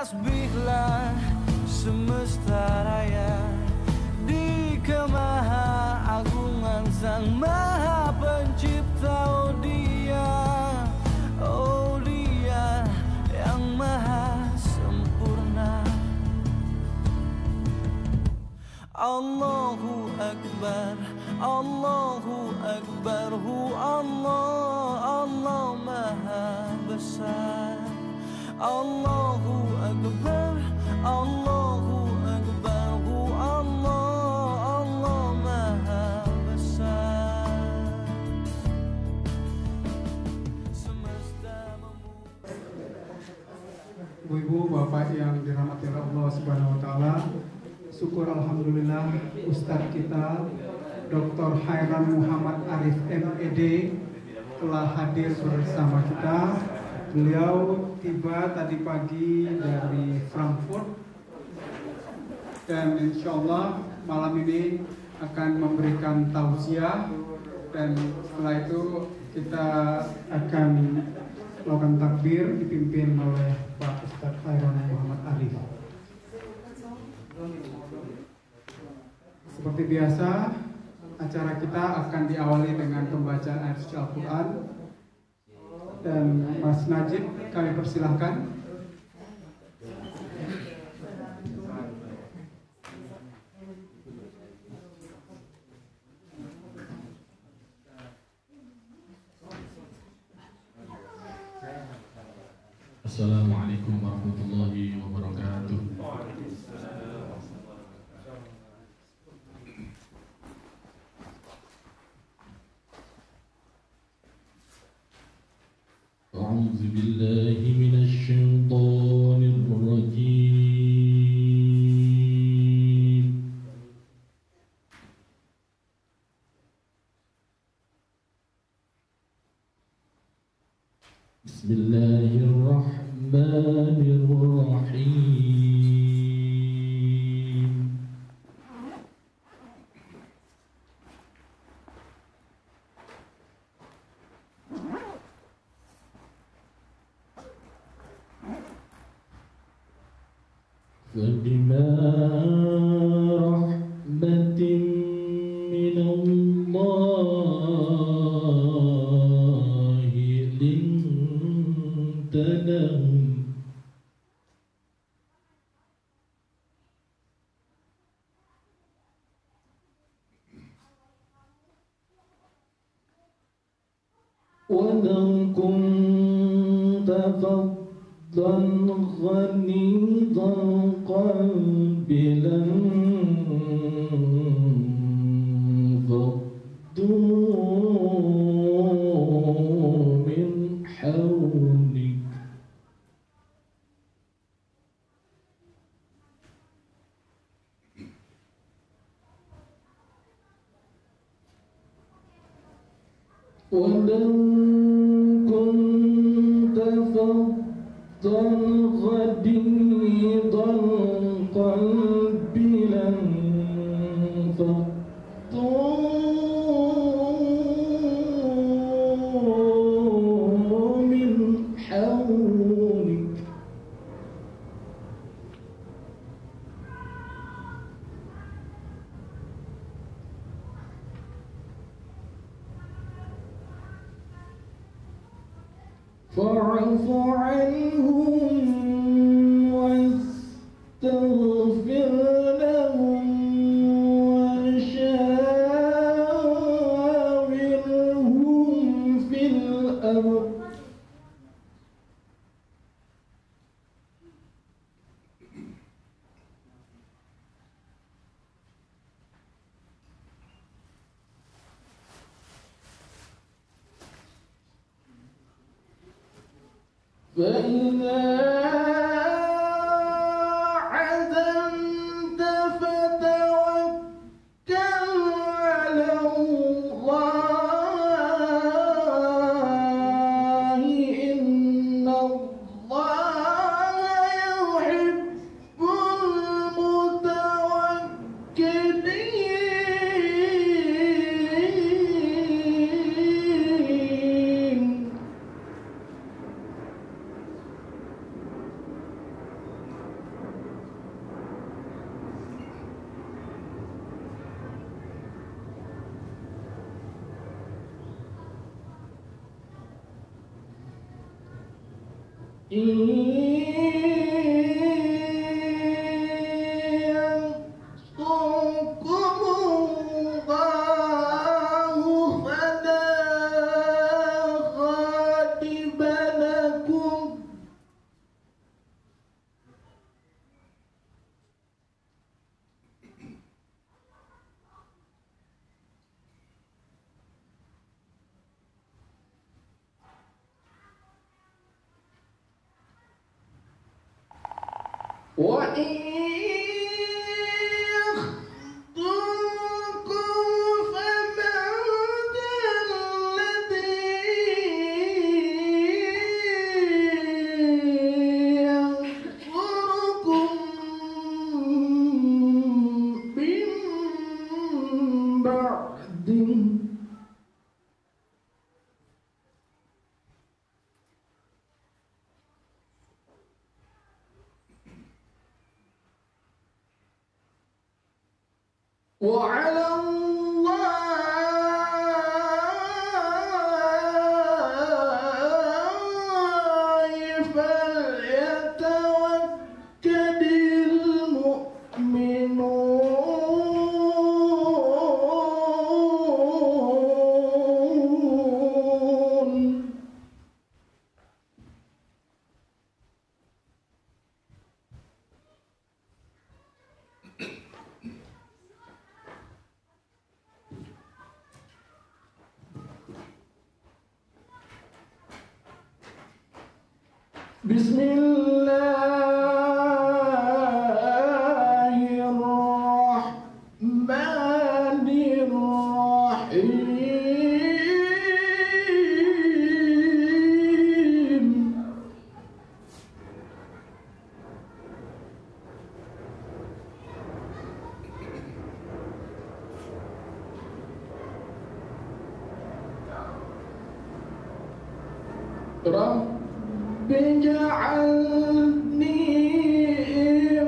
Tasbihlah semesta raya di kemaha-agungan Sang Maha Pencipta. Oh Dia yang maha sempurna. Allahu Akbar, Allahu Akbar, Allah, Allah maha besar. Allahu Akbar, Allahu Akbar, Allah, Allah maha besar. Semesta Ibu-ibu, bapak yang dirahmati Allah Subhanahu wa taala, syukur alhamdulillah Ustadz kita Dr. Khairan Muhammad Arif MED telah hadir bersama kita. Beliau tiba tadi pagi dari Frankfurt dan insya Allah malam ini akan memberikan tausiah, dan setelah itu kita akan melakukan takbir dipimpin oleh Pak Ustadz Khairan Muhammad Arif. Seperti biasa, acara kita akan diawali dengan pembacaan ayat suci Al-Quran. Dan Mas Najib kami persilahkan. Assalamualaikum warahmatullahi wabarakatuh. أعوذ بالله من الشيطان الرجيم. بسم الله الرحمن الرحيم. فبما رحمة من الله لنت لهم ولو كنت فظا غليظ القلب لانفضوا من حولك ولو كنت فظا غليظ القلب لانفضوا من حولك فاعف عنهم واستغفر لهم وشاورهم في الأمر فإذا عزمت فتوكل على الله إن الله يحب المتوكلين. وعلى الله فليتوكل المؤمنون. بسم الله الرحمن الرحيم. رب اجعلني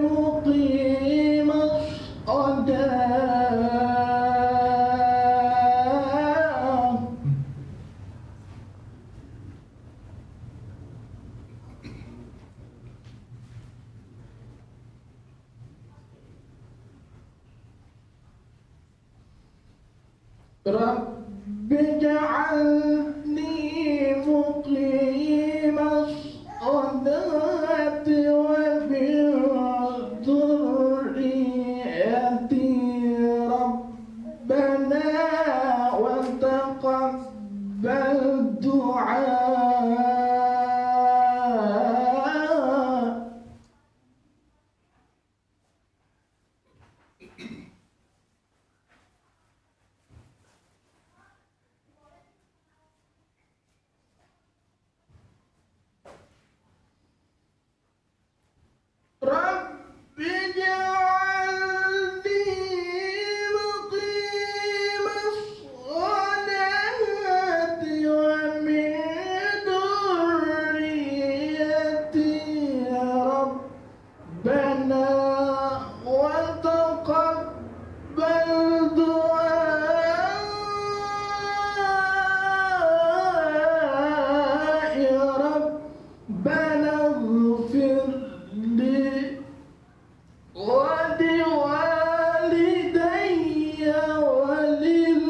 مقيم الصلاة رب اجعلني مقيم الصلاة ومن ذريتي ربنا وتقبل دعاء. رب اجعلني مقيم الصلاة ومن ذريتي ربنا وتقبل دعاء. ربنا اغفر لي ولوالدي وللمؤمنين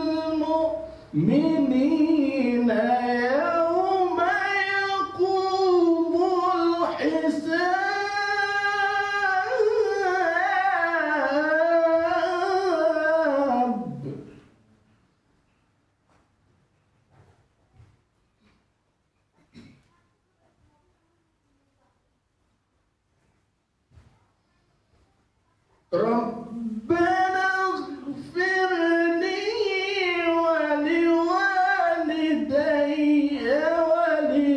يوم يقوم الحساب. ربنا اغفر لي ولوالدي وللمؤمنين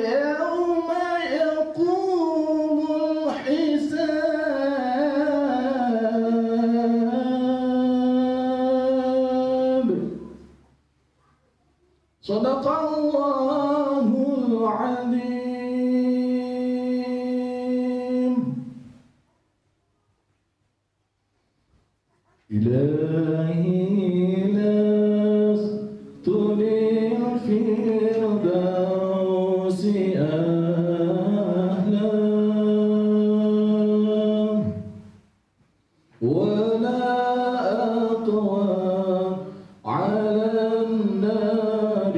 يوم يقوم الحساب. صدق الله العظيم. أهلا ولا أقوى على النار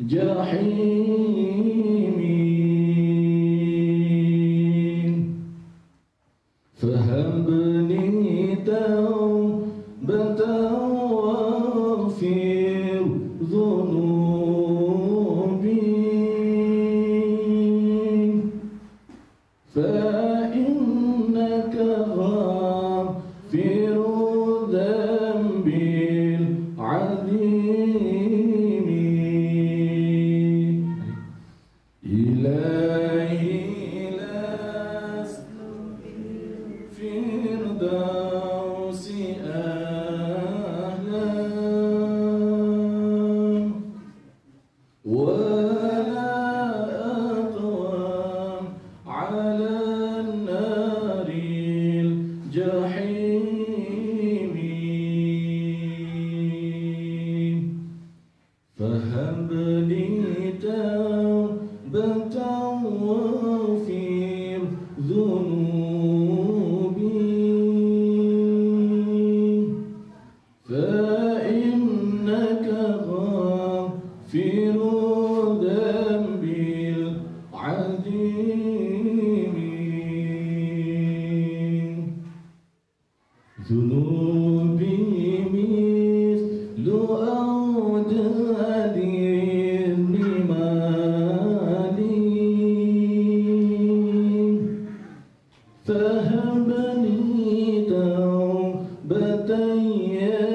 الجحيم فهبني توبة واغفر ذنوبي فإنك غافر الذنب العظيم إلهي لست في الفردوس أهلا ولا أقوى على النار الجحيم فهب لي توبة واغفر ذنوبي فإنك غافر الذنب العظيم ذنوبي مثل أوداد الرمال فهبني توبة يا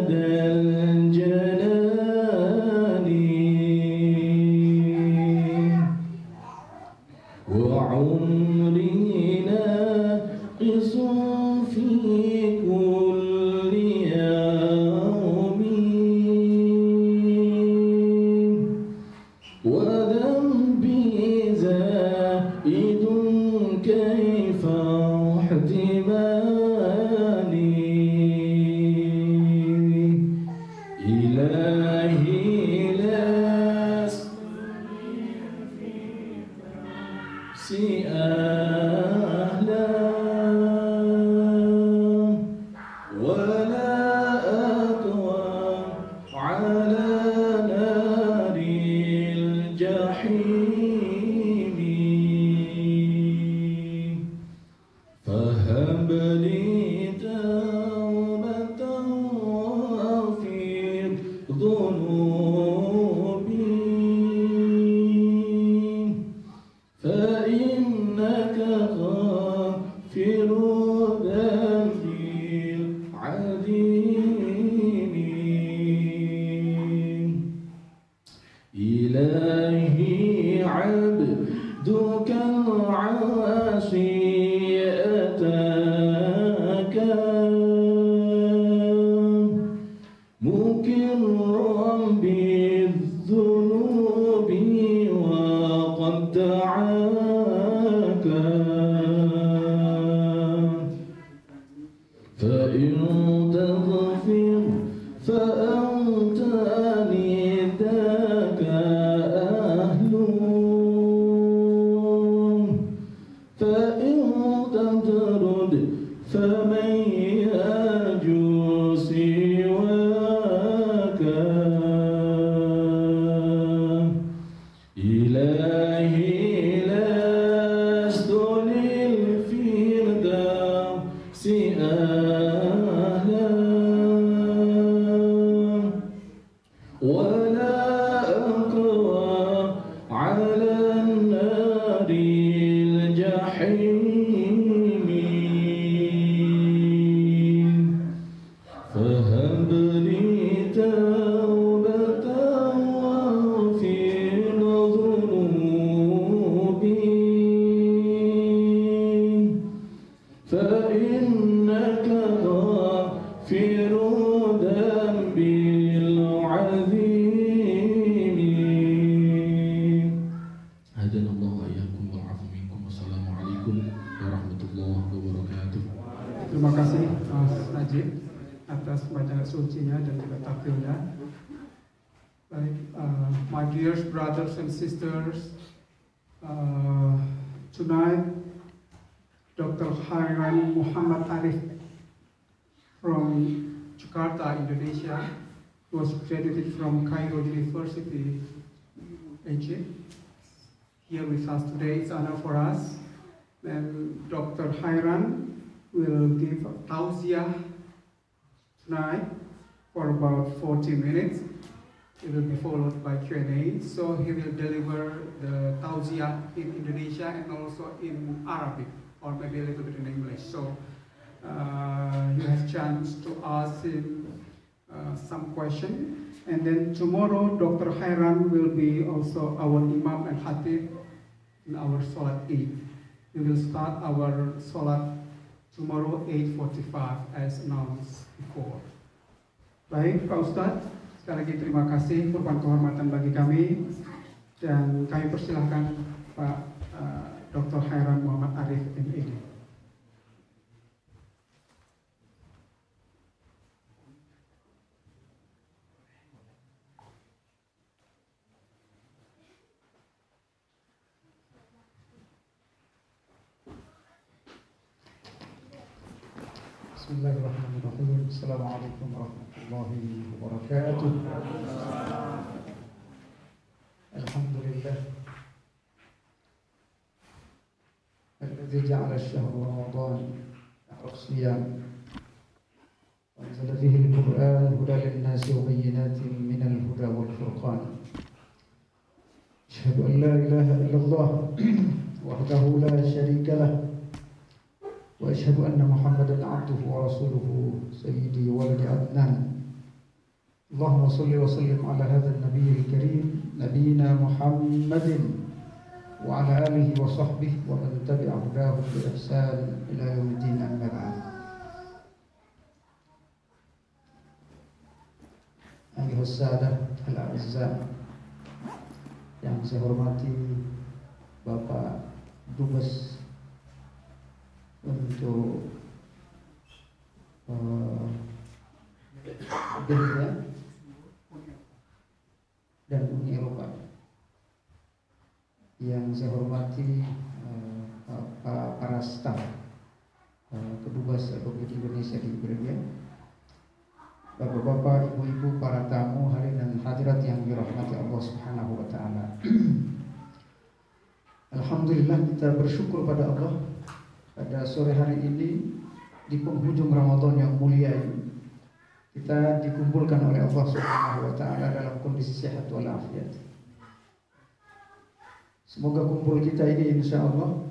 ذا الجلال وعمري ناقص في كل يوم وذنبي زائد كيف احتمالي إلهي لست أهلا ولا أقوى على نار الجحيم فهب لي توبة واغفر ذنوبي فإنك غافر الذنب العظيم إلهي عبدك العاصي أتاك مقرا بالذنوب وقد دعاك فإن تغفر فأنت لذاك أهل فإن تطرد فمن يرجو سواك إلهي لست للفردوس أهلا ولا أقوى على النار الجحيم فهب لي توبة واغفر ذنوبي فإنك غافر ذنب العظيم هدانا الله وإياكم والعفو منكم والسلام عليكم ورحمة الله وبركاته. Terima kasih Mas Najib atas bacaan sucinya dan juga takdirnya. Baik, my dear brothers and sisters, Tonight, Dr. Hairan Muhammad Arif from Jakarta, Indonesia, was graduated from Cairo University, Egypt. Here with us today, it's an honor for us. And Dr. Hairan will give a tausiah tonight for about 40 minutes. It will be followed by Q&A. So he will deliver the tausiah in Indonesia and also in Arabic, or maybe a little bit in English. So you have chance to ask him some question. And then tomorrow, Dr. Hairan will be also our Imam and Khatib in our Salat Eid. We will start our Salat tomorrow 8:45 as announced before. Baik, Pak Ustadz, sekali lagi terima kasih, merupakan kehormatan bagi kami, dan kami persilahkan Pak Dr. Hairan Muhammad Arif MAD. Bismillahirrahmanirrahim. Assalamualaikum warahmatullahi wabarakatuh. Alhamdulillah alladzi ja'ala ash-shahra Ramadan shahra as-siyam wa anzala fihi al-Qur'an hudan lin-nasi wa bayyinatin min al-huda wal-furqan. Asyhadu an la ilaha illallah wahdahu la syarika lah وأشهد أن محمدا عبده ورسوله سيدي ولد عدنان. اللهم صل وسلم على هذا النبي الكريم نبينا محمد وعلى آله وصحبه ومن تبع هداه بإحسان إلى يوم الدين أما بعد. أيها السادة الأعزاء, yang saya hormati Bapak Dubes untuk Belgia dan Uni Eropa, yang saya hormati para staf Kedubes Republik Indonesia di Belgia, Bapak-bapak, ibu-ibu, para tamu, hadirin dan hadirat yang dirahmati Allah Subhanahu wa taala. Alhamdulillah, kita bersyukur pada Allah pada sore hari ini di penghujung Ramadan yang mulia ini, kita dikumpulkan oleh Allah Subhanahu wa taala dalam kondisi sehat walafiat. Semoga kumpul kita ini insyaallah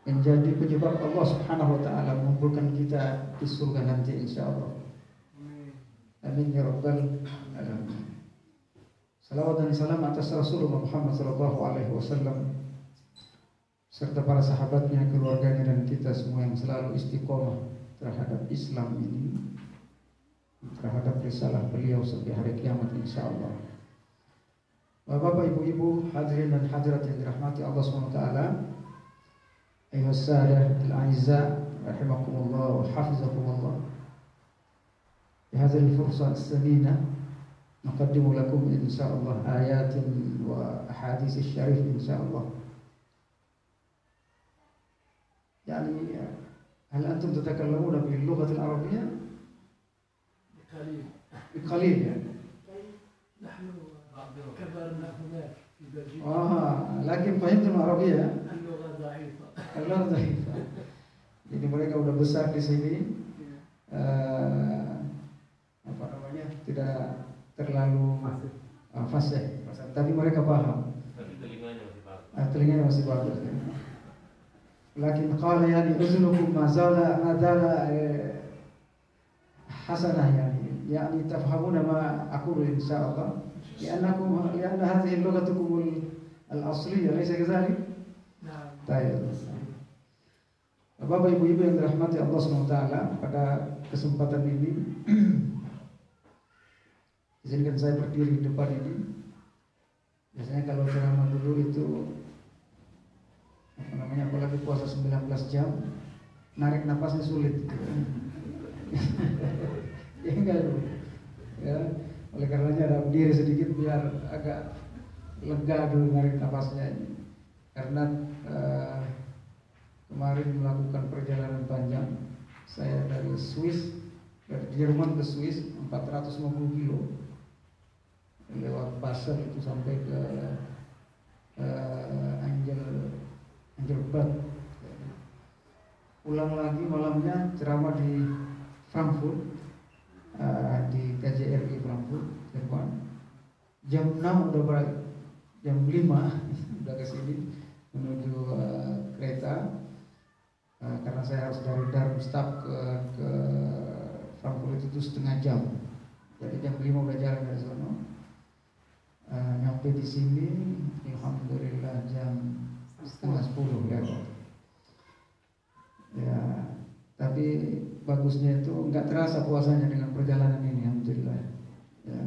menjadi penyebab Allah Subhanahu wa taala mengumpulkan kita di surga nanti insyaallah. Amin ya rabbal alamin. Salawat dan salam atas Rasulullah Muhammad sallallahu alaihi wasallam serta para sahabatnya, keluarganya, dan kita semua yang selalu istiqomah terhadap Islam ini, terhadap risalah beliau sampai hari kiamat insyaallah. Bapak, ibu-ibu, hadirin dan hadirat yang dirahmati Allah SWT, ayyuhas sadah al-a'izza rahimakumullah wa hafizakumullah. Di hadhihi al-fursa as-samina naqaddimu lakum insyaallah ayatin wa ahadits syarif insyaallah. يعني هل أنتم تتكلمون باللغة العربية؟ بقليل يعني. نحن كبرنا هناك في بلجيكا. لكن فهمتم العربية؟ اللغة ضعيفة. اللغة ضعيفة. Jadi mereka udah besar di sini, apa namanya, tidak terlalu fasih, tapi mereka paham. Telinganya masih bagus. Lakin qala yani uzunukum ma zala hasanah yani tafhamuna ma aqulu insyaallah li'annakum li'anna hadhihi lughatukum al-asliyah laysa kadhalik. Nah, baik. Bapak, ibu-ibu yang dirahmati Allah SWT, pada kesempatan ini izinkan saya berdiri di depan ini. Biasanya kalau ceramah dulu itu apa namanya, apalagi puasa 19 jam, narik napasnya sulit gitu. Ya enggak dulu. Ya, oleh karenanya ada berdiri sedikit biar agak lega dulu narik napasnya ini. Karena kemarin melakukan perjalanan panjang. Saya dari Jerman ke Swiss 450 kilo lewat Basel itu sampai ke Angelberg. Pulang lagi malamnya ceramah di Frankfurt, di KJRI Frankfurt, Jerman. Jam 6 udah balik, jam 5 udah ke sini menuju kereta. Karena saya harus dari Darmstadt ke Frankfurt itu setengah jam. Jadi jam 5 udah jalan dari sana. Nyampe di sini alhamdulillah jam setengah 10 lewat. Ya, tapi bagusnya itu nggak terasa puasanya dengan perjalanan ini, alhamdulillah. Ya.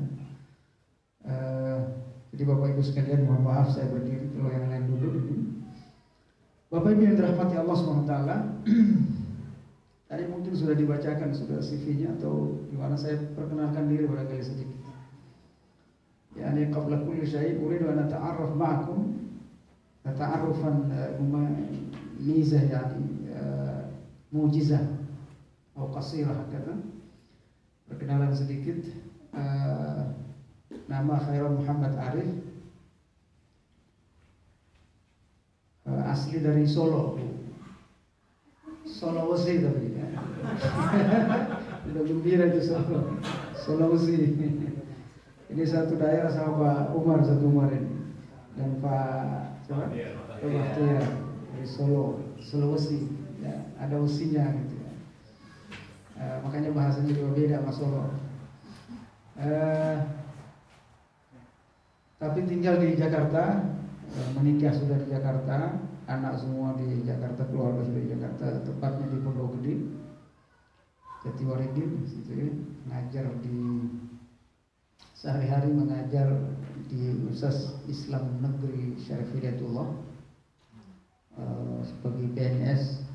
Jadi Bapak Ibu sekalian, mohon maaf saya berdiri kalau yang lain duduk ini. Bapak Ibu yang dirahmati Allah SWT, tadi mungkin sudah dibacakan sudah CV-nya atau gimana, saya perkenalkan diri barangkali sedikit. Ya, ini qabla kulli syai' uridu an ata'arraf ma'akum ta'arrufan mizah yani mujizah atau qasirah kata. Perkenalan sedikit. Nama Khairan Muhammad Arif, asli dari Solo, Sulawesi tapi ya. Udah gembira itu Sulawesi. Ini satu daerah sama Pak Umar satu Umar ini dan Pak Bahtiar dari Solo, Sulawesi. Ya, ada usinya gitu ya. Makanya bahasanya juga beda sama Solo. Tapi tinggal di Jakarta, menikah sudah di Jakarta, anak semua di Jakarta, keluarga sudah di Jakarta, tepatnya di Pondok Gede, Jatiwaringin, situ ya. Ngajar di sehari-hari mengajar di Universitas Islam Negeri Syarif Hidayatullah sebagai PNS,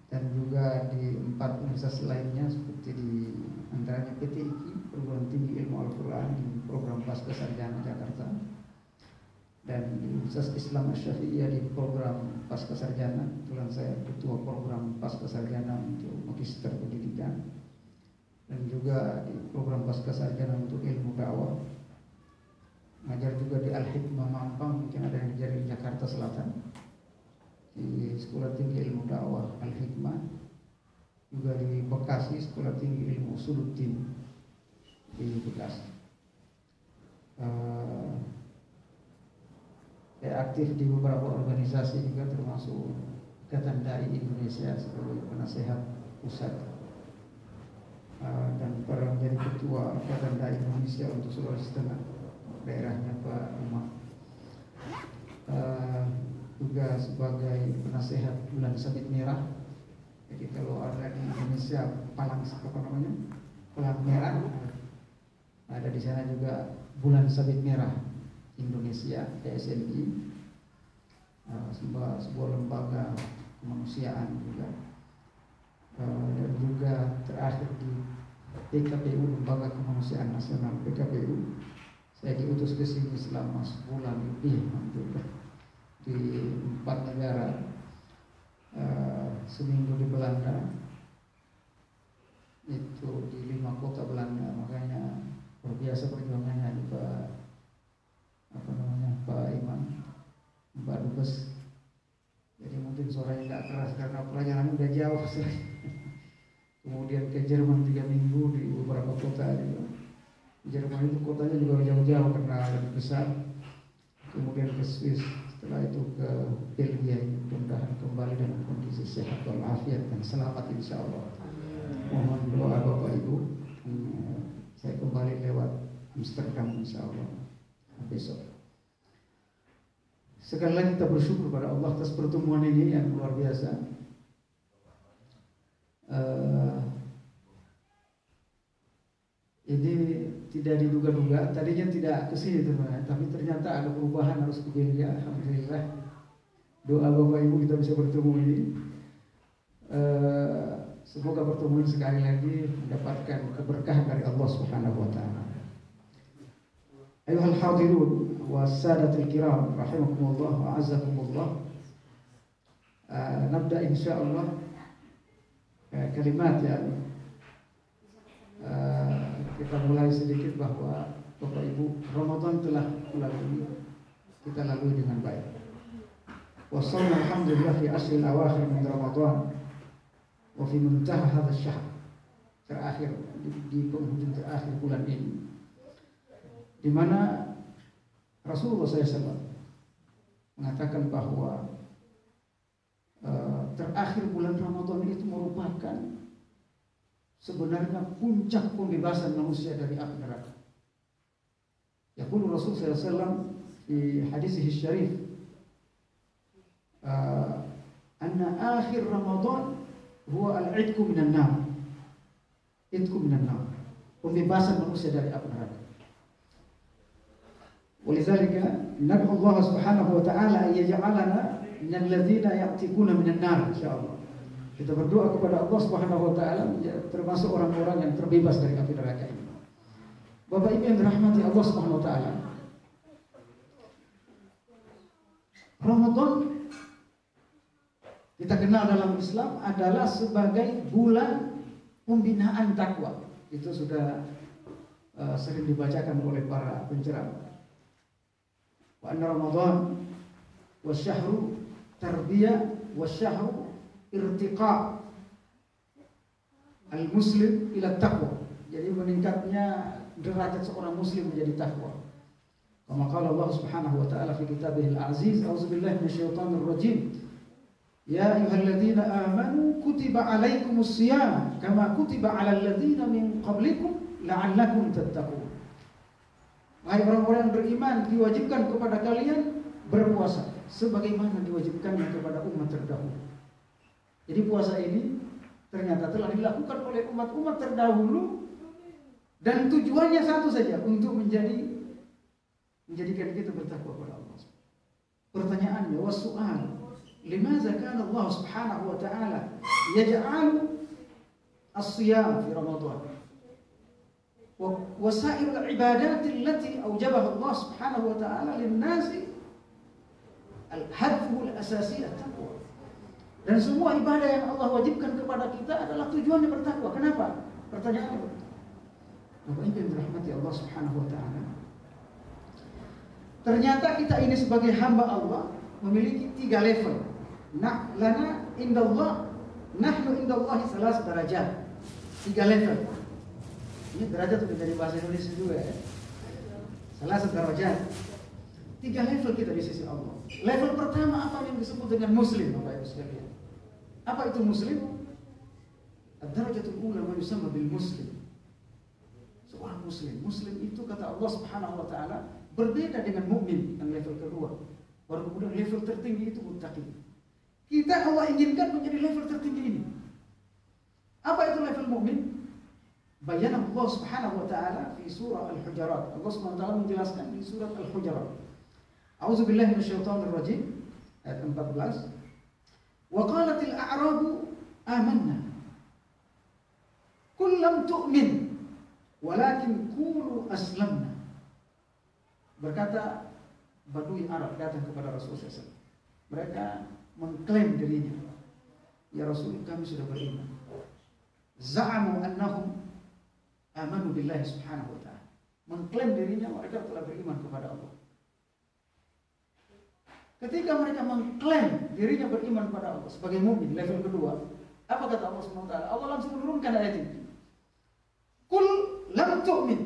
dan juga di 4 universitas lainnya seperti di antaranya PTIQ, Perguruan Tinggi Ilmu Al-Quran di program Pasca Sarjana Jakarta, dan di Universitas Islam Asy-Syafi'iyah di program Pasca Sarjana. Kebetulan saya ketua program Pasca Sarjana untuk Magister Pendidikan, dan juga di program Pasca Sarjana untuk Ilmu Dakwah. Ngajar juga di Al-Hikmah Mampang, mungkin ada yang ngajar di Jakarta Selatan, di Sekolah Tinggi Ilmu Dakwah Al-Hikmah, juga di Bekasi Sekolah Tinggi Ilmu Usuluddin di Bekasi. Saya aktif di beberapa organisasi juga, termasuk Ikatan Dai Indonesia sebagai penasehat pusat, dan pernah menjadi ketua Ikatan Dai Indonesia untuk Sulawesi Tengah, daerahnya Pak Umar. Juga sebagai penasehat Bulan Sabit Merah. Jadi kalau ada di Indonesia Palang Merah, ada di sana juga Bulan Sabit Merah Indonesia PSNI, sebuah lembaga kemanusiaan juga, dan juga terakhir di PKPU, Lembaga Kemanusiaan Nasional PKPU. Saya diutus ke sini selama sebulan lebih di 4 negara, seminggu di Belanda, itu di 5 kota Belanda. Makanya luar biasa perjuangannya di Pak Iman, Pak Dubes. Jadi mungkin suaranya nggak keras karena pelajaran udah jauh. Kemudian ke Jerman 3 minggu di beberapa kota juga. Di Jerman itu kotanya juga jauh-jauh karena lebih besar. Kemudian ke Swiss, setelah itu ke Belgia. Mudah-mudahan kembali dalam kondisi sehat walafiat dan selamat insya Allah. Mohon doa Bapak Ibu. Saya kembali lewat Amsterdam insya Allah besok. Sekali lagi kita bersyukur pada Allah atas pertemuan ini yang luar biasa. Ini tidak diduga-duga, tadinya tidak ke sini teman-teman, tapi ternyata ada perubahan, harus ke Belgia. Alhamdulillah. Doa Bapak Ibu kita bisa bertemu ini. Semoga pertemuan sekali lagi mendapatkan keberkahan dari Allah Subhanahu wa taala. Ayuhal hadirun wa sadatul kiram rahimakumullah wa azzakumullah. Nabda insyaallah kalimat ya. Kita mulai sedikit bahwa Bapak Ibu, Ramadan telah kita lalui dengan baik. Wassalna alhamdulillah fi ashril awakhir min Ramadan wa fi muntaha hadha syahr. Terakhir di penghujung terakhir bulan ini, di mana Rasulullah SAW mengatakan bahwa terakhir bulan Ramadan itu merupakan sebenarnya puncak pembebasan manusia dari api neraka. Yaqulu Rasul SAW di hadisih syarif, anna akhir Ramadan huwa al-'idku minan nar. Idku minan nar. Pembebasan manusia dari api neraka. Walizalika nad'u Allah Subhanahu wa ta'ala an yaj'alana minal ladzina ya'tikuna minan nar insyaallah. Kita berdoa kepada Allah Subhanahu wa ta'ala termasuk orang-orang yang terbebas dari api neraka ini. Bapak Ibu yang dirahmati Allah Subhanahu wa ta'ala, Ramadan kita kenal dalam Islam adalah sebagai bulan pembinaan takwa. Itu sudah sering dibacakan oleh para penceramah. Wa anna Ramadan wasyahru tarbiyah wasyahru irtiqa al-muslim ila taqwa. Jadi meningkatnya derajat seorang muslim menjadi takwa. Kama qala Allah Subhanahu wa ta'ala fi kitabihil aziz, a'udzubillahi minasyaitonir rajim. Ya ayyuhalladzina amanu kutiba 'alaikumus shiyam kama kutiba 'alal ladzina min qablikum la'allakum tattaqun. Wahai orang-orang yang beriman, diwajibkan kepada kalian berpuasa sebagaimana diwajibkannya kepada umat terdahulu. Jadi puasa ini ternyata telah dilakukan oleh umat-umat terdahulu dan tujuannya satu saja, untuk menjadikan kita bertakwa kepada Allah. Pertanyaannya, wasu'al, limaza kana Allah Subhanahu wa ta'ala yaj'alu as-siyam fi Ramadan? وسائر العبادات التي أوجبها الله سبحانه وتعالى للناس هدفه الأساسي التقوى. Dan semua ibadah yang Allah wajibkan kepada kita adalah tujuannya bertakwa. Kenapa? Pertanyaannya betul. Bapak Ibu yang dirahmati Allah Subhanahu wa ta'ala, ternyata kita ini sebagai hamba Allah memiliki 3 level. Lana indallah, nahnu indallahi salas darajat. 3 level. Ini derajat sudah dari bahasa Indonesia juga ya. Salah satu derajat. 3 level kita di sisi Allah. Level pertama apa yang disebut dengan muslim, Bapak Ibu sekalian? Apa itu muslim? Ad-darajatul ula ma yusamma bil muslim. Seorang muslim. Muslim itu kata Allah Subhanahu wa ta'ala berbeda dengan mukmin yang level kedua. Baru kemudian level tertinggi itu muttaqin. Kita Allah inginkan menjadi level tertinggi ini. Apa itu level mukmin? Bayana Allah Subhanahu wa ta'ala fi surah Al-Hujurat. Allah Subhanahu wa ta'ala menjelaskan di surat Al-Hujurat. A'udzubillahi minasyaitonir rajim ayat 14. Wa qalatil a'rabu amanna. Qul lam tu'min walakin qulu aslamna. Berkata Badui Arab datang kepada Rasulullah SAW. Mereka mengklaim dirinya, ya Rasul, kami sudah beriman. Za'amu annahum amanu billahi subhanahu wa ta'ala. Mengklaim dirinya mereka telah beriman kepada Allah. Ketika mereka mengklaim dirinya beriman kepada Allah sebagai mukmin level kedua, apa kata Allah Subhanahu wa ta'ala? Allah langsung menurunkan ayat ini. Qul lam tu'min.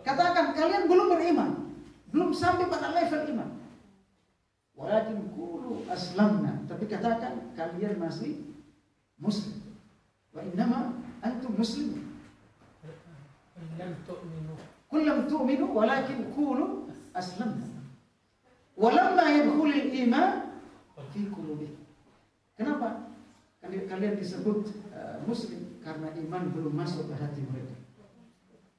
Katakan kalian belum beriman, belum sampai pada level iman. Walakin qulu aslamna. Tapi katakan kalian masih muslim. Wa innama antum muslimun. Qul lam tu'minu walakin qulu aslamna. Walamma yadkhulul iman fi qulubikum. Kenapa? Kalian disebut muslim karena iman belum masuk ke hati mereka.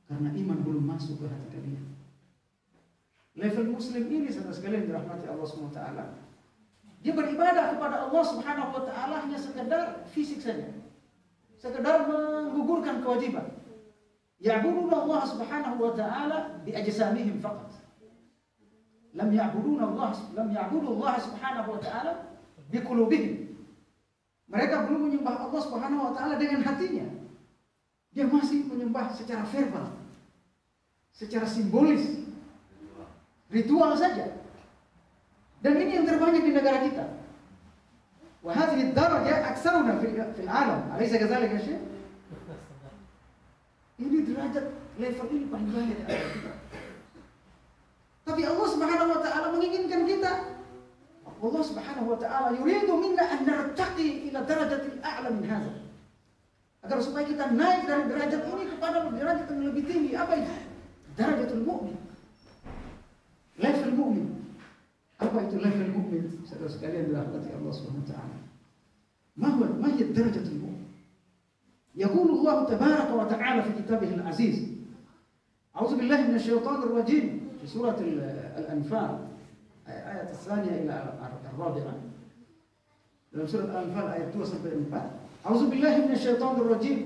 Karena iman belum masuk ke hati kalian. Level muslim ini saudara sekalian dirahmati Allah Subhanahu wa ta'ala. Dia beribadah kepada Allah Subhanahu wa ta'ala hanya sekedar fisik saja. Sekedar menggugurkan kewajiban. Ya'buduna Allah subhanahu wa ta'ala bi ajsamihim faqat. Lam ya'budu Allah subhanahu wa ta'ala bi qulubihim. Mereka belum menyembah Allah subhanahu wa ta'ala dengan hatinya. Dia masih menyembah secara verbal, secara simbolis, ritual saja. Dan ini yang terbanyak di negara kita. Wa hadhihi ad-daraja aktsaruna fil alam. Alaysa kadzalika ya Syekh? Ini derajat level ini paling banyak di negara kita. Tapi Allah Subhanahu wa taala menginginkan kita. Allah Subhanahu wa taala yuridu minna an nartaqi ila darajatil a'la min hadha. Agar supaya kita naik dari derajat ini kepada derajat yang lebih tinggi. Apa itu? Darajatul mu'min. Level mu'min. Apa itu level mu'min? Saudara sekalian dirahmati Allah Subhanahu wa taala. Ma hiya darajatul mu'min? Yaqulu Allah tabaraka wa ta'ala fi kitabihil aziz. A'udzu billahi minasyaitonir rajim. Fi surah Al-Anfal ayat الثانية إلى الرابعة. Dalam surah Al-Anfal ayat 2 sampai 4. A'udzu billahi minasyaitonir rajim.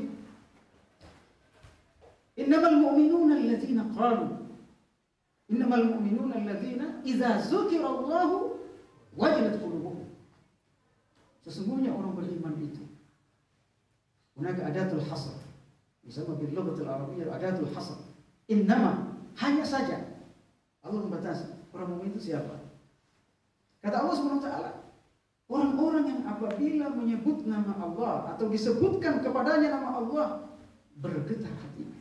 Innamal mu'minuna alladziina qalu Innamal mu'minuna alladziina idza dzukira Allahu wajilat qulubuhum. Sesungguhnya orang beriman itu. Hunaka adatul hasr. Disebut bil lughatil arabiyyah adatul hasr. Innama, hanya saja. Allah membatasi orang mukmin itu siapa? Kata Allah Subhanahu wa taala, orang-orang yang apabila menyebut nama Allah atau disebutkan kepadanya nama Allah bergetar hatinya.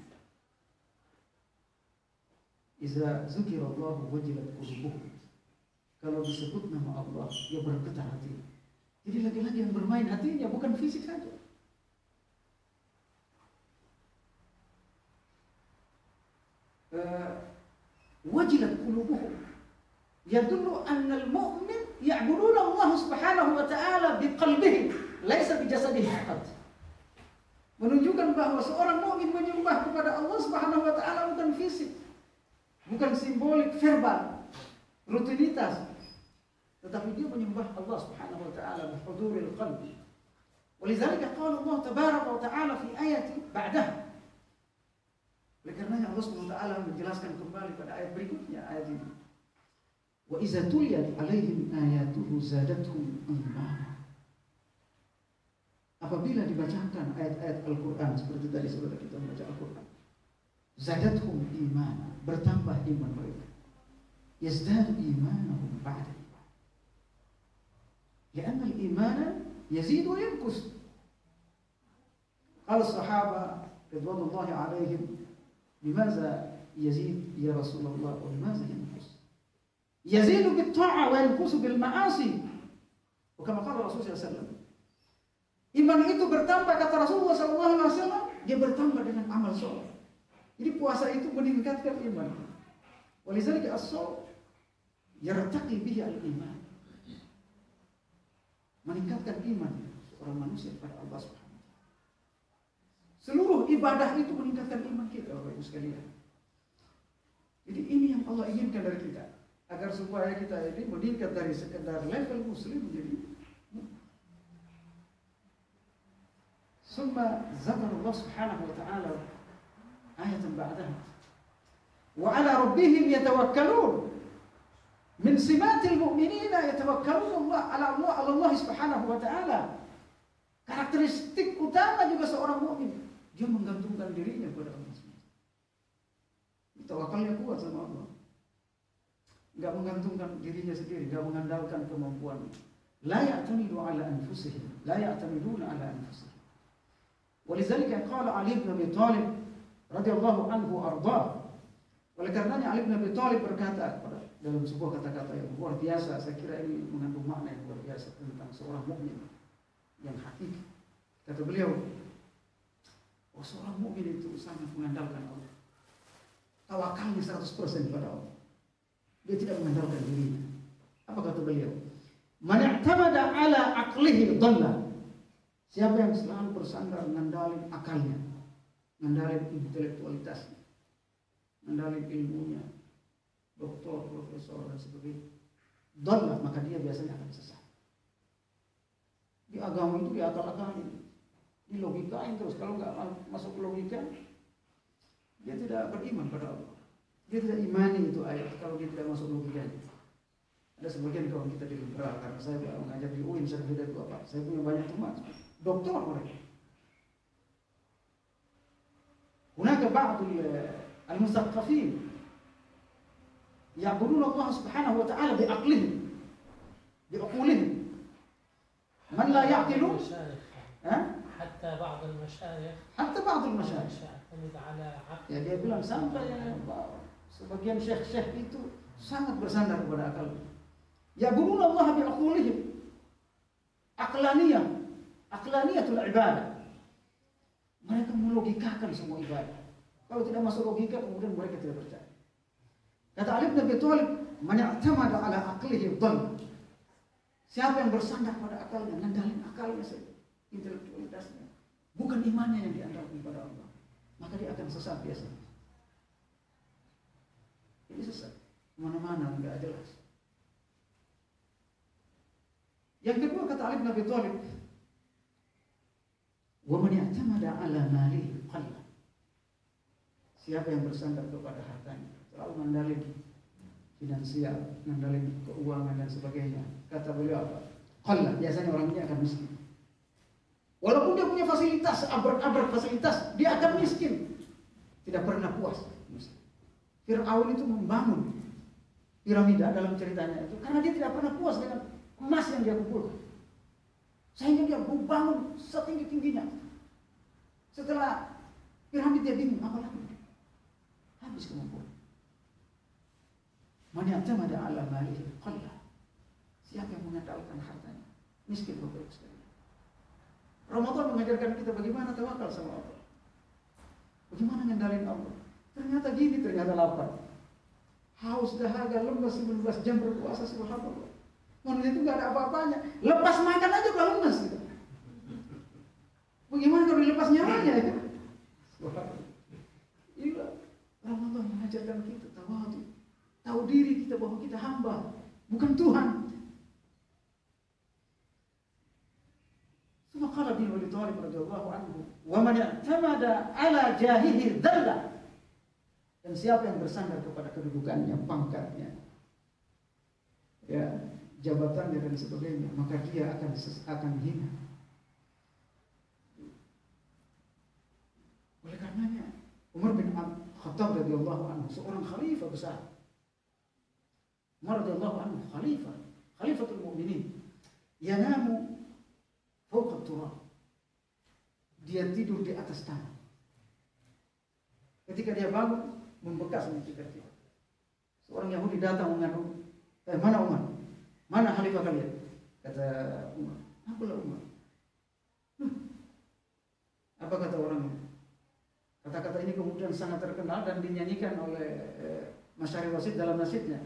Iza zukirallahu wajilat qulubuhum. Kalau disebut nama Allah, dia bergetar hatinya. Jadi lagi-lagi yang bermain hatinya bukan fisik saja. Wajilat qulubuhum. Yadullu anna al-mu'min ya'buduna Allah Subhanahu wa ta'ala biqalbihi, laisa bijasadihi faqat. Menunjukkan bahwa seorang mukmin menyembah kepada Allah Subhanahu wa ta'ala bukan fisik. Bukan simbolik verbal, rutinitas, tetapi dia menyembah Allah Subhanahu wa taala bihuduril qalbi. Walizalika qala Allah tabaraka wa taala fi ayati ba'daha. Oleh karenanya Allah Subhanahu wa taala menjelaskan kembali pada ayat berikutnya, ayat ini. Wa iza tuliyat alaihim ayatuhu zadatuhum imana. Apabila dibacakan ayat-ayat Al-Qur'an seperti tadi saudara kita membaca Al-Qur'an, zadathum imana, bertambah iman mereka. Yazdadu imanahum ba'da iman. Karena al-imana yazid wa yanqus. Qala as-sahaba ridwanullahi alaihim, limaza yazid ya Rasulullah wa limaza yanqus? Yazidu bit-ta'a wa yanqusu bil ma'asi. Kama qala Rasulullah sallallahu alaihi wasallam. Iman itu bertambah, kata Rasulullah sallallahu alaihi wasallam, dia bertambah dengan amal saleh. Jadi puasa itu meningkatkan iman. Walizalika as-shaum yartaqi bihi al-iman. Meningkatkan iman seorang manusia kepada Allah Subhanahu wa taala. Seluruh ibadah itu meningkatkan iman kita, Bapak Ibu sekalian. Jadi ini yang Allah inginkan dari kita, agar supaya kita ini meningkat dari sekedar level muslim menjadi summa zakarullah subhanahu wa ta'ala ayatan ba'daha wa ala rabbihim yatawakkalun. Min simatil mu'minina yatawakkalun ala Allah subhanahu wa ta'ala. Karakteristik utama juga seorang mukmin, dia menggantungkan dirinya kepada Allah SWT. Tawakalnya kuat sama Allah. Enggak menggantungkan dirinya sendiri, enggak mengandalkan kemampuannya. La ya'tamidu ala anfusihim, la ya'tamiduna ala anfusihim. Walizalika qala Ali bin Abi Thalib radhiyallahu anhu arda. Oleh karenanya Ali bin Abi Thalib berkata dalam sebuah kata-kata yang luar biasa, saya kira ini mengandung makna yang luar biasa tentang seorang mukmin yang hakiki. Kata beliau, oh, seorang mukmin itu sangat mengandalkan Allah. Tawakalnya 100% kepada Allah. Dia tidak mengandalkan dirinya. Apa kata beliau? Man i'tamada ala aqlihi dhalla. Siapa yang selalu bersandar mengandalkan akalnya, mengandalkan intelektualitasnya, mengandalkan ilmunya, doktor, profesor dan sebagainya, dhalla, maka dia biasanya akan sesat. Di agama itu di akal-akalin, di logikain terus. Kalau nggak masuk logika, Dia tidak beriman pada Allah. Dia tidak imani itu ayat kalau dia tidak masuk logikanya. Ada sebagian kawan kita di liberal, karena saya mengajar di UIN, saya beda itu apa? Saya punya banyak teman, doktor mereka. Hunaka ba'dul al-musaqqafin ya'budun Allah Subhanahu wa ta'ala bi'aqlihim, bi'uqulihim. Man la ya'qilu حتى بعض المشايخ يعتمد على عقل. Ya dia bilang sampai sebagian syekh-syekh itu sangat bersandar kepada akal. Ya'budun Allah bi'uqulihim. Aqlaniyatul ibadah. Mereka melogikakan semua ibadah. Kalau tidak masuk logika kemudian mereka tidak percaya. Kata Ali bin Abi Thalib, "Man i'tamada 'ala aqlihi dhall." Siapa yang bersandar pada akalnya, ngandalin akalnya saja, intelektualitasnya, bukan imannya yang diandalkan kepada Allah, maka dia akan sesat biasanya. Ini sesat, mana-mana enggak jelas. Yang kedua kata Ali bin Abi Thalib, "Wa man i'tamada 'ala malihi qalla." Siapa yang bersandar kepada hartanya, selalu mengandalkan finansial, mengandalkan keuangan dan sebagainya. Kata beliau apa? Qalla, biasanya orang ini akan miskin. Walaupun dia punya fasilitas, abrak-abrak fasilitas, dia akan miskin. Tidak pernah puas. Fir'aun itu membangun piramida dalam ceritanya itu karena dia tidak pernah puas dengan emas yang dia kumpulkan. Sehingga dia membangun setinggi-tingginya. Setelah piramid dia bingung, apa lagi? Habis kemampuan. Man i'tamada 'ala malihi qalla. Siapa yang mengandalkan hartanya, miskin Bapak Ibu sekalian. Ramadan mengajarkan kita bagaimana tawakal sama Allah. Bagaimana ngendalin Allah. Ternyata gini, ternyata lapar. Haus, dahaga, lemas 19 jam berpuasa, subhanallah. Manusia itu gak ada apa-apanya. Lepas makan aja udah lemas gitu. Bagaimana kalau dilepas nyawanya ya? Subhanallah. Iya, Ramadan mengajarkan kita tawadu. Tahu diri kita bahwa kita hamba, bukan Tuhan. Suma qala bin Abi Thalib radhiyallahu anhu, "Wa man i'tamada 'ala jahihi dhalla." Dan siapa yang bersandar kepada kedudukannya, pangkatnya, ya, jabatannya dan sebagainya, maka dia akan hina. Oleh karenanya, Umar bin Khattab radhiyallahu anhu, seorang khalifah besar. Umar radhiyallahu anhu khalifatul mu'minin. Yanamu fawqa turab. Dia tidur di atas tanah. Ketika dia bangun, membekas di kaki. Seorang Yahudi datang mengadu, "Mana Umar? Mana khalifah kalian?" Kata Umar, "Apalah Umar." Apa kata orang ini? Kata-kata ini kemudian sangat terkenal dan dinyanyikan oleh Masyari Wasid dalam nasyidnya.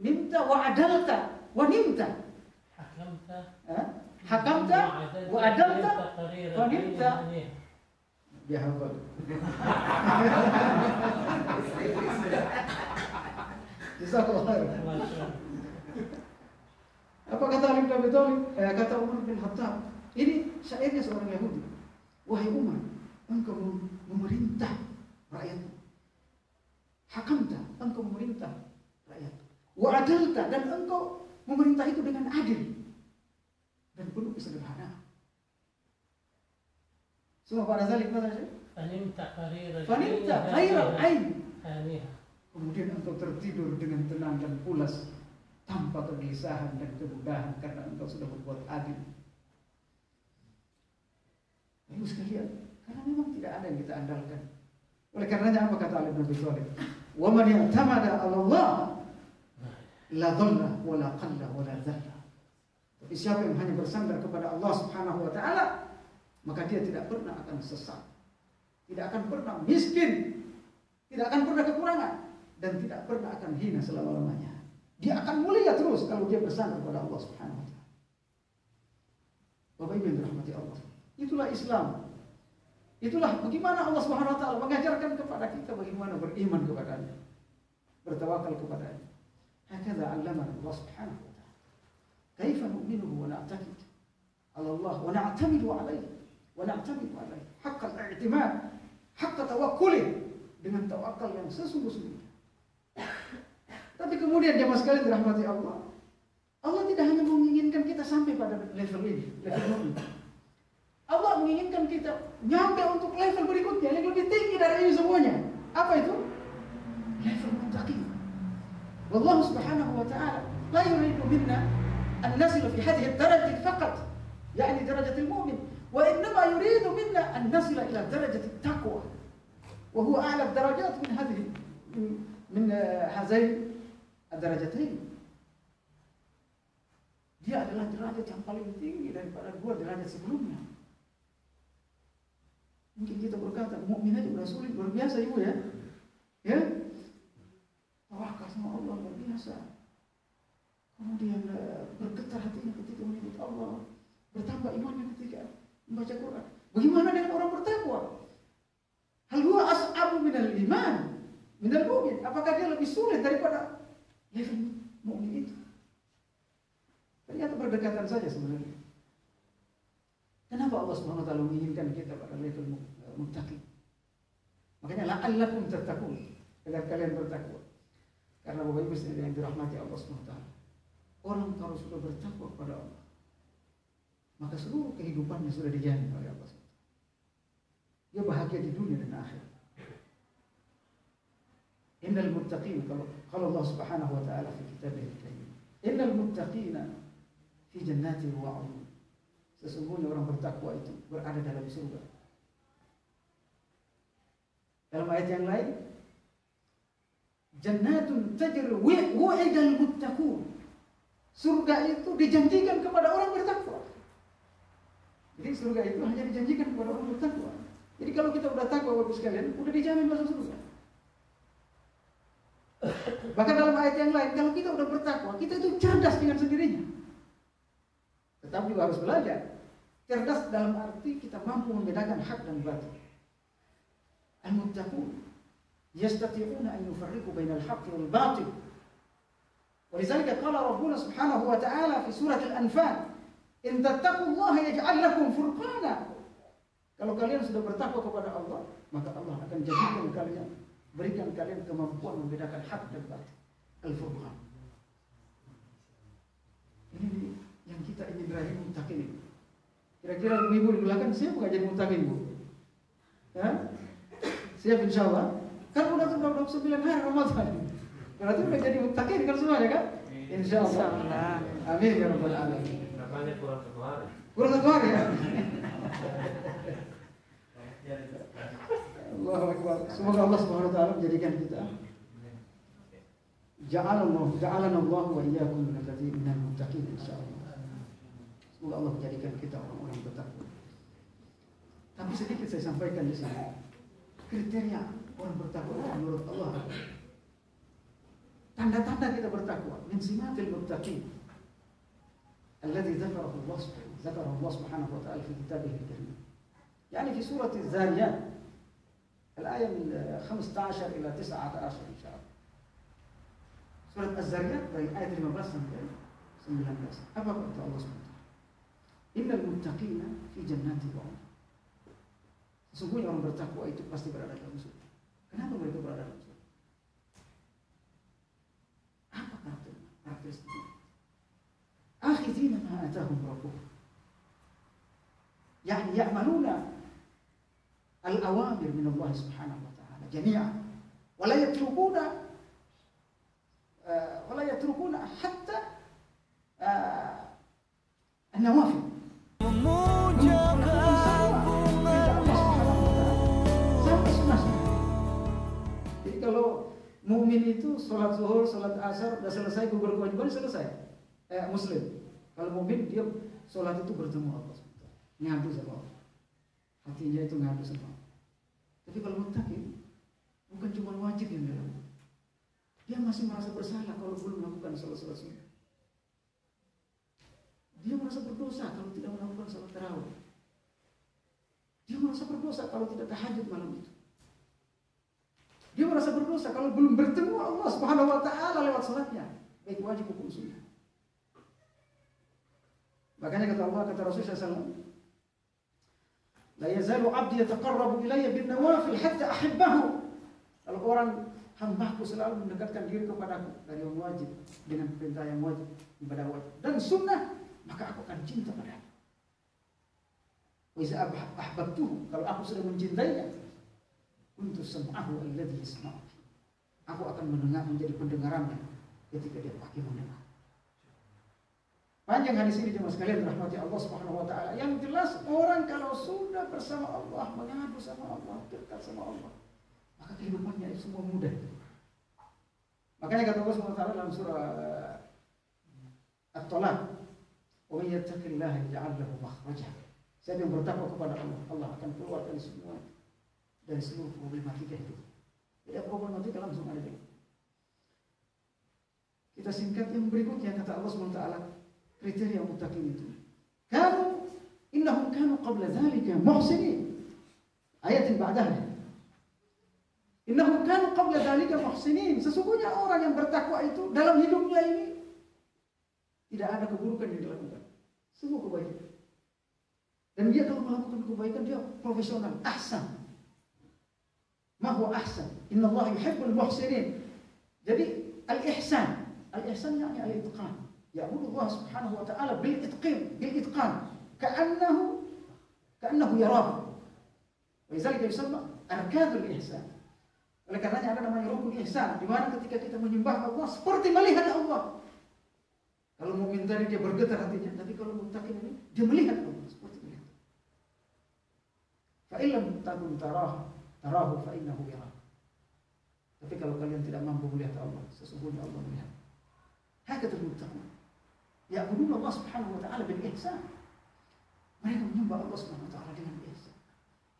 Minta wa adalta wa nimta. Hakamta wa adalta wa nimta. Dia hafal. Jazakallahu khairan. Apa kata Ali bin Abi Thalib? Kata Umar bin Khattab. Ini syairnya seorang Yahudi. "Wahai Umar, engkau memerintah rakyat. Hakamta, engkau memerintah rakyat. Wa adalta, dan engkau memerintah itu dengan adil dan penuh kesederhanaan." Semua pada zalik mana saja? Fanimta khairal ain. Kemudian engkau tertidur dengan tenang dan pulas tanpa kegelisahan dan kemudahan karena engkau sudah berbuat adil. Ibu sekalian, karena memang tidak ada yang kita andalkan. Oleh karenanya apa kata Ali bin Abi Thalib? "Wa man i'tamada 'ala Allah la dhalla wa la qalla wa la dhalla." Tapi siapa yang hanya bersandar kepada Allah Subhanahu wa taala, maka dia tidak pernah akan sesat. Tidak akan pernah miskin, tidak akan pernah kekurangan, dan tidak pernah akan hina selama-lamanya. Dia akan mulia terus kalau dia bersandar kepada Allah Subhanahu wa taala. Bapak Ibu yang dirahmati Allah, itulah Islam. Itulah bagaimana Allah Subhanahu wa taala mengajarkan kepada kita bagaimana beriman kepadanya, bertawakal kepadanya. Hakadha 'allamana Allah Subhanahu wa taala. Kaifa nu'minu wa na'taqid? 'ala Allah wa na'tamidu 'alaihi haqqal i'timad, haqqa tawakkul, dengan tawakal yang sesungguh-sungguhnya. Tapi kemudian jemaah sekalian dirahmati Allah, Allah tidak hanya menginginkan kita sampai pada level ini, level mu'min. Allah menginginkan kita nyampe untuk level berikutnya yang lebih tinggi dari ini semuanya. Apa itu? Level muttaqin. Wallahu subhanahu wa ta'ala la yuridu minna an nasila fi hadhihi ad-darajah faqat, yani darajatul mu'min, wa innama yuridu minna an nasila ila darajatit taqwa, wa huwa a'la ad-darajat min hadhihi min hazain ad-darajatain. Dia adalah derajat yang paling tinggi daripada dua derajat sebelumnya. Mungkin kita berkata, mukmin aja udah sulit, luar biasa ibu ya. Ya, tawakal sama Allah luar biasa. Kemudian bergetar hatinya ketika menyebut Allah, bertambah imannya ketika membaca Quran. Bagaimana dengan orang bertakwa? Hal huwa as'abu minal iman, minal mu'min. Apakah dia lebih sulit daripada level mukmin itu? Ternyata berdekatan saja sebenarnya. Kenapa Allah Subhanahu wa taala menginginkan kita pada level muttaqin? Makanya la'allakum tattaqun, agar kalian bertakwa. Karena Bapak Ibu sekalian yang dirahmati Allah Subhanahu wa taala, orang kalau sudah bertakwa kepada Allah, maka seluruh kehidupannya sudah dijamin oleh Allah Subhanahu wa taala. Dia bahagia di dunia dan akhirat. Innal muttaqin, kalau Allah Subhanahu wa taala fi kitabihil karim, innal muttaqina fi jannati wa 'uyun. Sesungguhnya orang bertakwa itu berada dalam surga. Dalam ayat yang lain, jannatun tajri wa'idal muttaqun. Surga itu dijanjikan kepada orang bertakwa. Jadi surga itu hanya dijanjikan kepada orang bertakwa. Jadi kalau kita udah takwa Bapak sekalian, udah dijamin masuk surga. Bahkan dalam ayat yang lain, kalau kita udah bertakwa, kita itu cerdas dengan sendirinya. Tetapi juga harus belajar. Cerdas dalam arti kita mampu membedakan hak dan batil. Al-muttaqun yastati'una an yufarriqu bainal haqqi wal batil. Walidhalika qala Rabbuna subhanahu wa ta'ala fi surah Al-Anfal, "In tattaqullaha yaj'al lakum furqana." Kalau kalian sudah bertakwa kepada Allah, maka Allah akan jadikan kalian, berikan kalian kemampuan membedakan hak dan batil. Al-Furqan. Ini yang kita ingin raih muttaqin. Kira-kira ibu di belakang siap nggak jadi muttaqin, Bu? Ya? Siap insyaallah. Kan udah 29 hari Ramadan. Berarti udah jadi muttaqin kan semuanya kan? Insyaallah. Amin ya rabbal alamin. Katanya kurang satu hari. Kurang satu hari ya? Allahu Akbar. Semoga Allah Subhanahu wa taala menjadikan kita ja'alana Allah wa iyyakum minal muttaqin insyaallah. Semoga Allah menjadikan kita orang-orang bertakwa. Tapi sedikit saya sampaikan di sini. Kriteria orang bertakwa menurut Allah. Tanda-tanda kita bertakwa. Min simatil muttaqin. Alladhi dzakarahu Allah Subhanahu wa ta'ala fi kitabihil karim. Yani fi surah Az-Zariyat. Al-ayah min 15 ila 19 insyaallah. Surat Az-Zariyat dari ayat 15 sampai 19. Apa kata Allah Subhanahu? Innal muttaqina fi jannati wa 'uyun. Sesungguhnya orang bertakwa itu pasti berada dalam surga. Kenapa mereka berada dalam surga? Apa karakteristiknya? Akhizina ma atahum rabbuhum. Yani ya'maluna al-awamir min Allah Subhanahu wa ta'ala jami'an wa la yatrukuna hatta an-nawafil. Memuja keagunganmu. Sampai sunahnya. Jadi kalau mukmin itu sholat zuhur, sholat asar, sudah selesai, gugur kewajiban selesai. Muslim. Kalau mukmin dia sholat itu bertemu Allah, ngadu sama Allah. Hatinya itu ngadu sama Allah. Tapi kalau muttaqin, bukan cuma wajib yang dia lakukan. Dia masih merasa bersalah kalau belum melakukan sholat-sholat sunnah. Dia merasa berdosa kalau tidak melakukan salat tarawih. Dia merasa berdosa kalau tidak tahajud malam itu. Dia merasa berdosa kalau belum bertemu Allah Subhanahu wa taala lewat salatnya, baik wajib maupun sunnah. Makanya kata Allah, kata Rasul SAW, la yazalu 'abdi yataqarrabu ilayya bin nawafil hatta ahibbahu. Kalau orang hambaku selalu mendekatkan diri kepadaku dari yang wajib dengan perintah yang wajib, ibadah wajib dan sunnah, maka aku akan cinta padanya. Wa iza ahbabtuhu, kalau aku sudah mencintainya, kuntu sam'ahu alladhi yasma'u. Aku akan mendengar, menjadi pendengarannya ketika dia pakai mendengar. Panjang hadis ini jemaah sekalian rahmati Allah Subhanahu wa taala. Yang jelas orang kalau sudah bersama Allah, mengadu sama Allah, dekat sama Allah, maka kehidupannya itu semua mudah. Makanya kata Allah Subhanahu wa taala dalam surah At-Talaq, "Wa may yattaqillaha yaj'al lahu makhraja." Siapa yang bertakwa kepada Allah, Allah akan keluarkan semua dari seluruh problematika itu. Tidak problematika langsung ada. Kita singkat yang berikutnya, kata Allah Subhanahu wa taala, kriteria muttaqin itu. Innahum kanu qabla dzalika muhsinin. Ayat yang ba'daha. Innahum kanu qabla dzalika muhsinin. Sesungguhnya orang yang bertakwa itu dalam hidupnya ini tidak ada keburukan yang dilakukan. Semua kebaikan. Dan dia kalau melakukan kebaikan dia profesional, ahsan. Ma huwa ahsan. Innallaha yuhibbul muhsinin. Jadi al-ihsan. Al-ihsan yani al-itqan. Ya'budu Allah Subhanahu wa ta'ala bil itqan, ka'annahu yarahu. Wa lidzalika yusamma arkanul ihsan. Oleh karenanya ada namanya rukun ihsan, di mana ketika kita menyembah Allah seperti melihat Allah. Kalau mukmin tadi dia bergetar hatinya, tapi kalau muttaqin ini dia melihat Allah seperti melihat. Fa illam takun tarahu fa innahu yarah. Tapi kalau kalian tidak mampu melihat Allah, sesungguhnya Allah melihat. Hakata muttaqin. Ya'budun Allah Subhanahu wa ta'ala bil ihsan. Mereka menyembah Allah Subhanahu wa ta'ala dengan ihsan.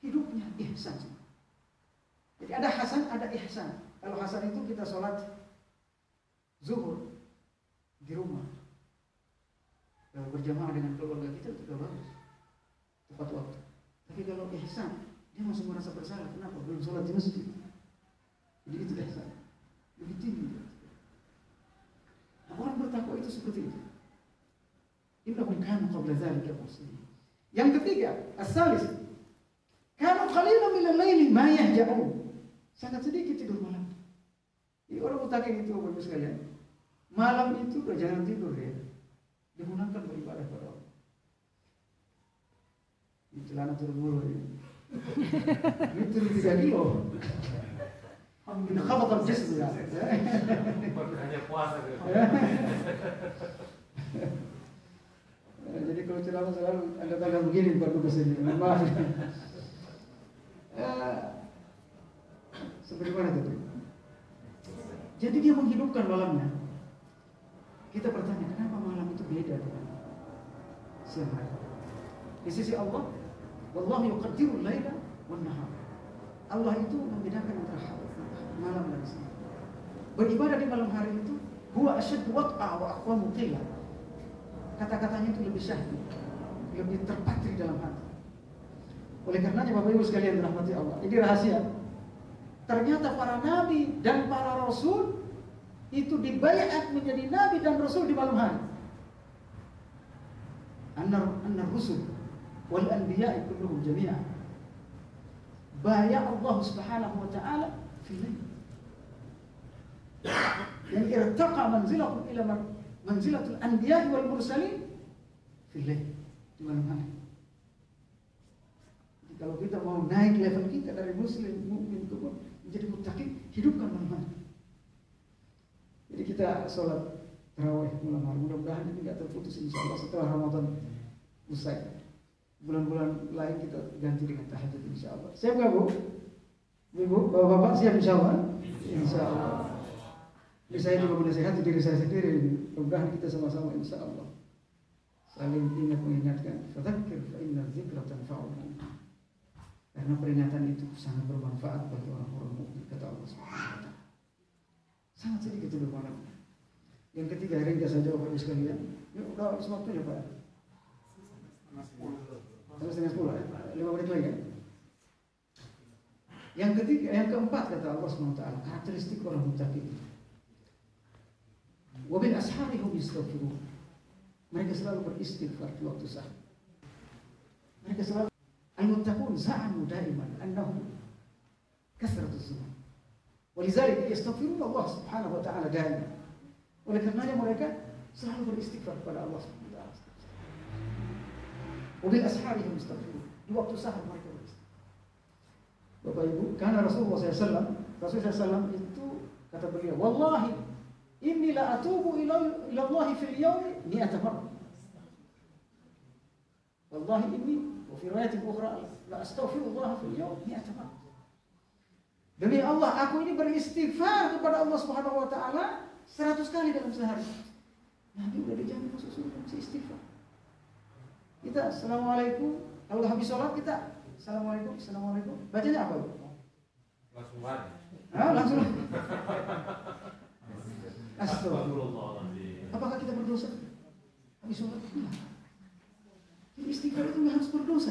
Hidupnya ihsan. Jadi ada hasan, ada ihsan. Kalau hasan itu kita sholat zuhur di rumah, kalau berjamaah dengan keluarga kita itu sudah bagus, tepat waktu. Tapi kalau ihsan, dia masih merasa bersalah. Kenapa? Belum sholat di masjid. Jadi itu ihsan. Lebih tinggi. Nah, orang bertakwa itu seperti itu. Innahum kanu qabla dzalika muhsinin. Yang ketiga, as-salis, kanu qalilan minal laili ma yahja'un. Sangat sedikit tidur malam. Jadi orang muttaqin itu Bapak sekalian, malam itu udah jangan tidur ya. Digunakan beribadah kepada Allah. Ini celana turun mulu ya. Ini turun 3 kilo. Alhamdulillah khabatal jism ya. Hanya puasa. Jadi kalau celana selalu ada tanda begini baru kesini. Maaf. Seperti mana tadi? Jadi dia menghidupkan malamnya. Kita bertanya, kenapa malam itu beda dengan siang hari? Di sisi Allah, wallahu yuqaddirul laila wan nahar. Allah itu membedakan antara malam dan siang. Beribadah di malam hari itu huwa asyaddu wat'a wa aqwamu qila. Kata-katanya itu lebih syahdu, lebih terpatri dalam hati. Oleh karenanya Bapak Ibu sekalian dirahmati Allah, ini rahasia. Ternyata para nabi dan para rasul itu dibaiat menjadi nabi dan rasul di malam hari. Anna rusul wal anbiya'i kulluhum jami'an baya Allah Subhanahu wa ta'ala fi lail. Yang irtaqa manzilahum ila manzilatul anbiya'i wal mursalin fi lail, di malam hari. Jadi kalau kita mau naik level kita dari muslim mukmin ke menjadi muttaqin, hidupkan malam hari. Jadi kita sholat tarawih malam hari. Mudah-mudahan ini tidak terputus insyaallah setelah Ramadan usai. Bulan-bulan lain kita ganti dengan tahajud insyaallah. Siap enggak Bu? Ibu, Bapak-bapak siap insyaallah? Insyaallah. Ini saya juga menasihati diri saya sendiri. Mudah-mudahan kita sama-sama insyaallah saling ingat mengingatkan. Fadzakir fa inna dzikra tanfa'ul mu'minin. Karena peringatan itu sangat bermanfaat bagi orang-orang mukmin, kata Allah Subhanahu wa taala. Sangat sedikit tidur malam. Yang ketiga, ringkas saja Bapak Ibu sekalian. Ini udah habis waktunya Pak. Setengah 10 ya? 5 menit lagi ya? Yang ketiga, yang keempat kata Allah Subhanahu wa taala, karakteristik orang muttaqin. Wa bil ashari hum yastaghfirun. Mereka selalu beristighfar di waktu sahur. Mereka selalu al-muttaqun za'amu daiman annahu kasratuz dzunub. Walizalika yastaghfiruna Allah Subhanahu wa taala daiman. Oleh karenanya mereka selalu beristighfar kepada Allah Subhanahu wa taala. Wa bil asharihim yastaghfirun. Di waktu sahur mereka beristighfar. Bapak Ibu, karena Rasulullah SAW itu kata beliau, wallahi inni la atubu ila Allah fil yawmi 100 marrah. Wallahi inni wa fi riwayatin ukhra la astaghfirullah fil yawmi 100 marrah. Demi Allah, aku ini beristighfar kepada Allah Subhanahu wa taala 100 kali dalam sehari. Nabi udah dijamin masuk surga masih istighfar. Kita assalamualaikum, kalau habis sholat kita assalamualaikum, assalamualaikum. Bacanya apa? Langsung mati. Langsung. Astagfirullah. Apakah kita berdosa? Habis sholat? Jadi istighfar itu nggak harus berdosa,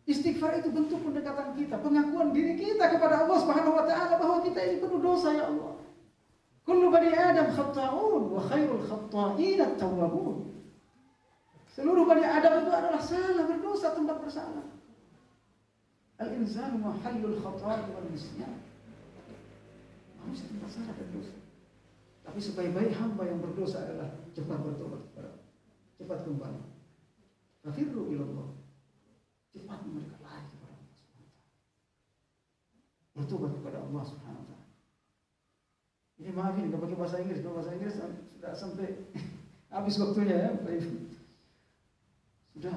istighfar itu bentuk pendekatan kita, pengakuan diri kita kepada Allah Subhanahu wa taala bahwa kita ini penuh dosa ya Allah. Kullu bani Adam khata'un wa khairul khata'in at-tawwabun. Seluruh bani Adam itu adalah salah, berdosa, tempat bersalah. Al-insanu mahallul khata'i wal nisyan. Manusia tempat salah dan dosa. Tapi sebaik-baik hamba yang berdosa adalah cepat bertobat kepada Allah, cepat kembali. Fafirru ila Allah. Cepat mereka lari kepada Allah Subhanahu wa taala. Bertobat kepada Allah Subhanahu wa taala. Ini maafin enggak pakai bahasa Inggris, kalau bahasa Inggris sudah sampai habis waktunya ya, Pak Ibu. Sudah.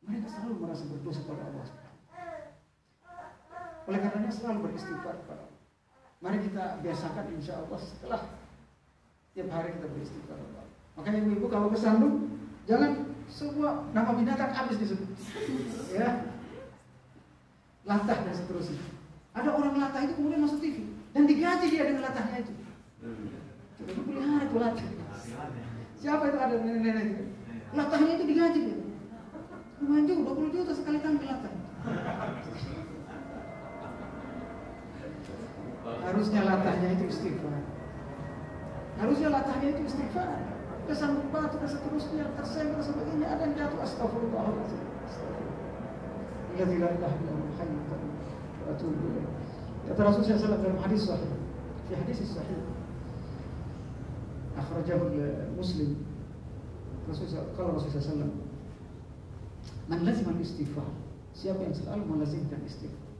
Mereka selalu merasa berdosa kepada Allah Subhanahu wa taala. Oleh karenanya selalu beristighfar kepada Allah. Mari kita biasakan insyaallah setelah tiap hari kita beristighfar kepada Allah. Makanya ibu-ibu kalau ke Sandung jangan semua nama binatang habis disebut. Ya. Latah dan seterusnya. Ada orang latah itu kemudian masuk TV dan digaji dia dengan latahnya itu. Coba itu pelihara itu latah. Siapa itu ada nenek-nenek itu? Latahnya itu digaji dia. Lumayan juga 20 juta sekali tampil latah. Harusnya latahnya itu istighfar. Harusnya latahnya itu istighfar. Kesambung batu dan seterusnya, tersenggol sebagainya, ada yang jatuh, astagfirullahaladzim. La ilaha illallah hayyul qayyum wa atubu ilaih. Kata Rasulullah SAW dalam hadis sahih, di hadis sahih, akhrajahu Muslim. Kalau Rasulullah SAW, man lazima al-istighfar, siapa yang selalu melazimkan istighfar,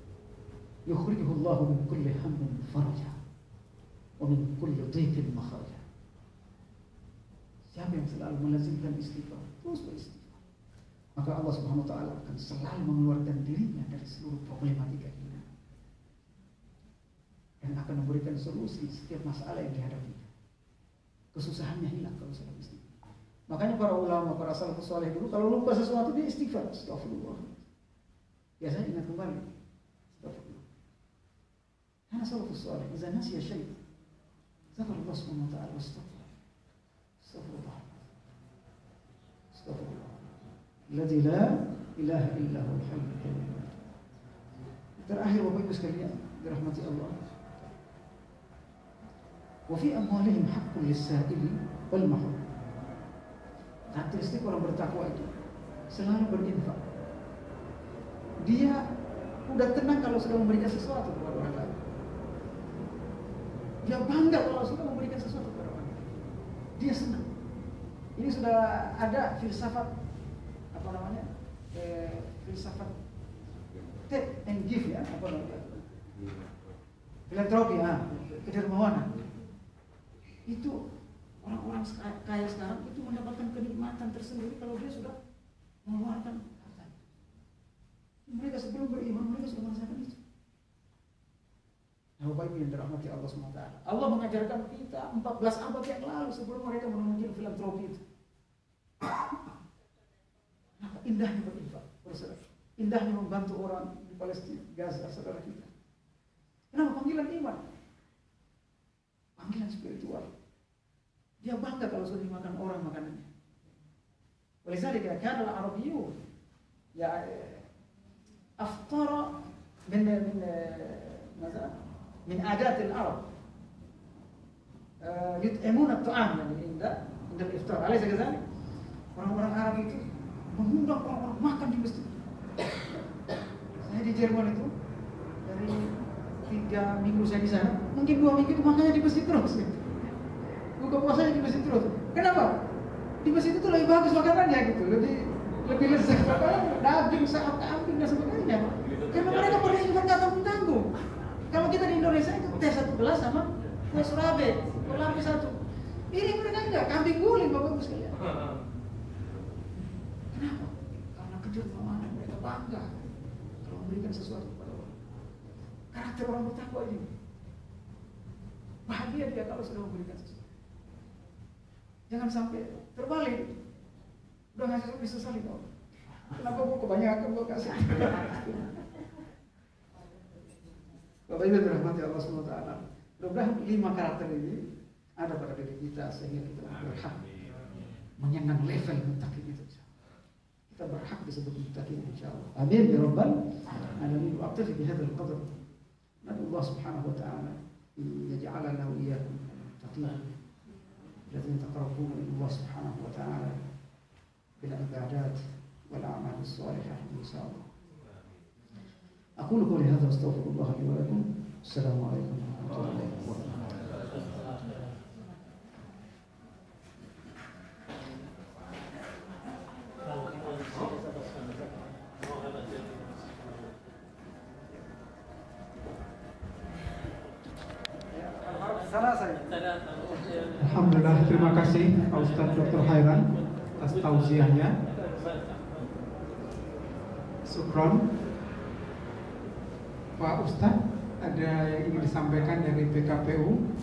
yukhrijuhu Allah min kulli hammin faraja, wa min kulli dhiqin makhraja. Siapa yang selalu melazimkan istighfar, terus beristighfar, maka Allah Subhanahu wa taala akan selalu mengeluarkan dirinya dari seluruh problematika hidup dan akan memberikan solusi setiap masalah yang dihadapinya. Kesusahannya hilang kalau sudah istighfar. Makanya para ulama, para salafus saleh dulu kalau lupa sesuatu dia istighfar, astagfirullah. Biasanya ingat kembali. Astagfirullah. Karena salafus saleh, idza nasiya syai', dzakara Allah Subhanahu wa taala wastaghfar. Astagfirullah. Astagfirullah. Alladzi la ilaha illa huwal hayyul qayyum. Terakhir Bapak Ibu sekalian, dirahmati Allah. Wa fi amwalihim haqqun lis-sa'ili wal mahrum. Karakteristik orang bertakwa itu selalu berinfak. Dia udah tenang kalau sudah memberikan sesuatu kepada orang lain. Dia bangga kalau sudah memberikan sesuatu kepada orang lain. Dia senang. Ini sudah ada filsafat apa namanya? Filsafat take and give ya, apa namanya? Filantropi, kedermawanan. Itu orang-orang kaya sekarang itu mendapatkan kenikmatan tersendiri kalau dia sudah mengeluarkan harta. Mereka sebelum beriman mereka sudah merasakan itu. Nah, Bapak Ibu yang dirahmati Allah SWT, Allah mengajarkan kita 14 abad yang lalu sebelum mereka menemukan filantropi itu. Maka indahnya berinfak, bersedekah, indahnya membantu orang di Palestina, Gaza, saudara kita. Kenapa? Panggilan iman, panggilan spiritual. Dia bangga kalau sudah dimakan orang makanannya. Walizalika kana al-arabiyyun ya aftara min adat al-arab yut'imuna at-ta'am yani inda untuk iftar. Alaysa kadzalik? Orang-orang Arab itu mengundang orang-orang makan di masjid. Saya di Jerman itu dari 3 minggu saya di sana, mungkin 2 minggu itu makannya di masjid terus. Buka puasanya di masjid terus. Kenapa? Di masjid itu lebih bagus makanannya gitu, lebih lezat makanan, daging, saat kambing dan sebagainya. Karena mereka beriman nggak tanggung-tanggung. Kalau kita di Indonesia itu teh 1 gelas sama kue surabe, kue lapis 1. Ini mereka enggak, kambing guling bapak-bapak sekalian. Kenapa? Karena kedermawanan mereka bangga kalau memberikan sesuatu kepada orang. Karakter orang bertakwa ini. Bahagia dia kalau sudah memberikan sesuatu. Jangan sampai terbalik. Udah ngasih bisa saling kau. Kenapa gua kebanyakan gua kasih? Bapak Ibu dirahmati Allah SWT. Mudah-mudahan 5 karakter ini ada pada diri kita sehingga kita berhak menyenang level muttaqin itu. Kita berhak disebut muttaqin insyaallah. Amin ya rabbal alamin. Wa aqtafi bi hadzal qadr. Allah Subhanahu wa ta'ala yaj'alana wa iyyakum muttaqin. الذين تقربون إلى الله سبحانه وتعالى بالعبادات والأعمال الصالحة إن شاء الله. أقول قولي هذا واستغفر الله لي ولكم. السلام عليكم ورحمة الله وبركاته. Alhamdulillah, terima kasih Pak Ustadz Dr. Hairan atas tausiahnya. Syukron. Pak Ustadz, ada yang ingin disampaikan dari PKPU?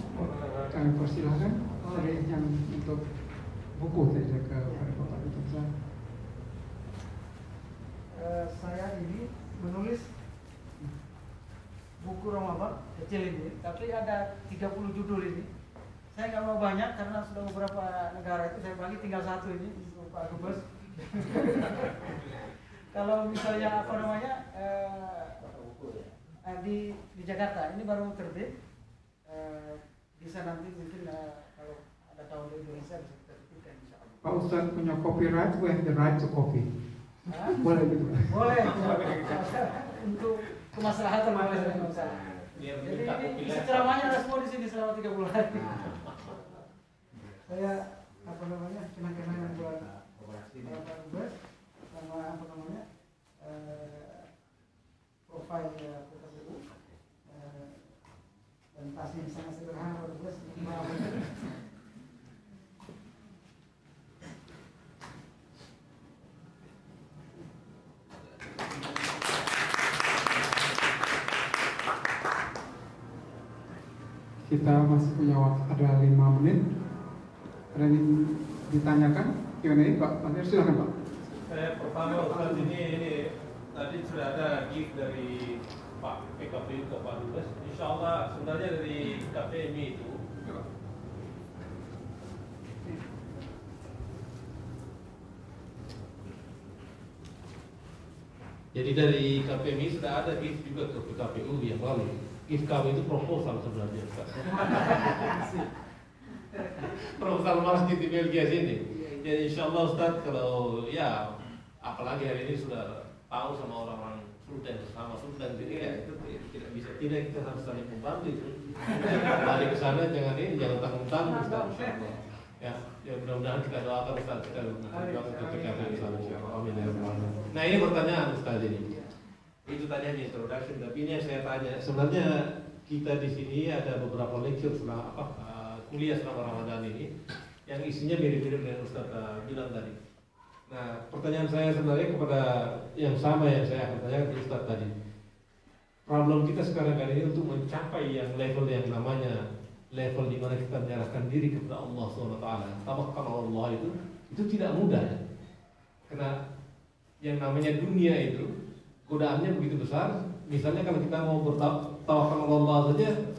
Kami persilahkan. Dari yang untuk buku saja kepada Bapak Ustadz. Saya ini menulis buku Ramadan kecil ini, tapi ada 30 judul ini. Saya nggak mau banyak karena sudah beberapa negara itu saya bagi, tinggal 1 ini Pak Dubes. Kalau misalnya apa namanya di Jakarta ini baru terbit, bisa nanti mungkin kalau ada tahun di Indonesia bisa kita terbitkan insyaallah. Pak Ustadz punya copyright, we have the right to copy. Boleh gitu? Boleh. Untuk kemaslahatan masalah. Jadi ini ceramahnya ada semua di sini selama 30 hari. Saya apa namanya kenang-kenangan buat Pak Dubes sama apa namanya profil PKPU dan tasnya yang sangat sederhana Pak Dubes. Kita masih punya waktu, ada 5 menit. Ada yang ditanyakan? Q&A, Pak Panir, silakan Pak. Saya pertama Ustaz ini tadi sudah ada gift dari Pak PKPU ke Pak Dubes. Insya Allah sebenarnya dari KPMI itu. Jadi dari KPMI sudah ada gift juga ke PKPU yang lalu. Gift kami itu proposal sebenarnya, Ustaz. Proposal masjid di Belgia sini. Jadi insya Allah Ustaz, kalau ya apalagi hari ini sudah tahu sama orang-orang Sultan, sama Sultan sini ya itu tidak bisa tidak, kita harus saling membantu itu. Balik ke sana jangan tanggung-tanggung Ustaz, insya Allah. Ya mudah-mudahan kita doakan Ustaz, kita berjuang untuk PKPU insya Allah. Amin ya rabbal alamin. Nah ini pertanyaan Ustaz ini. Itu tadi hanya introduction, tapi ini yang saya tanya. Sebenarnya kita di sini ada beberapa lecture selama kuliah selama Ramadan ini yang isinya mirip-mirip dengan Ustaz bilang tadi. Nah, pertanyaan saya sebenarnya kepada yang sama yang saya akan tanyakan ke Ustaz tadi. Problem kita sekarang kali ini untuk mencapai yang level yang namanya level di mana kita menyerahkan diri kepada Allah SWT. Tawakkal Allah itu tidak mudah. Karena yang namanya dunia itu godaannya begitu besar. Misalnya kalau kita mau bertawakal Allah saja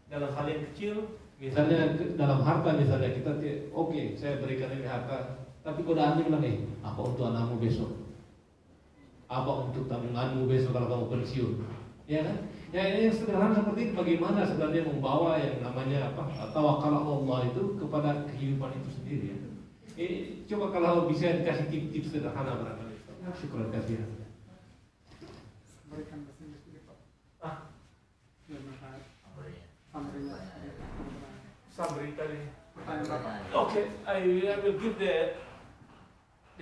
dalam hal yang kecil, misalnya dalam harta, misalnya kita oke, saya berikan ini harta, tapi godaannya bilang apa untuk anakmu besok, apa untuk tabunganmu besok kalau kamu pensiun, ya kan? Ya ini yang sederhana seperti itu, bagaimana sebenarnya membawa yang namanya apa tawakal Allah itu kepada kehidupan itu sendiri ya. Coba kalau bisa dikasih tips-tips sederhana barangkali. Syukur kasih. Sabri tadi. Okay, I will give the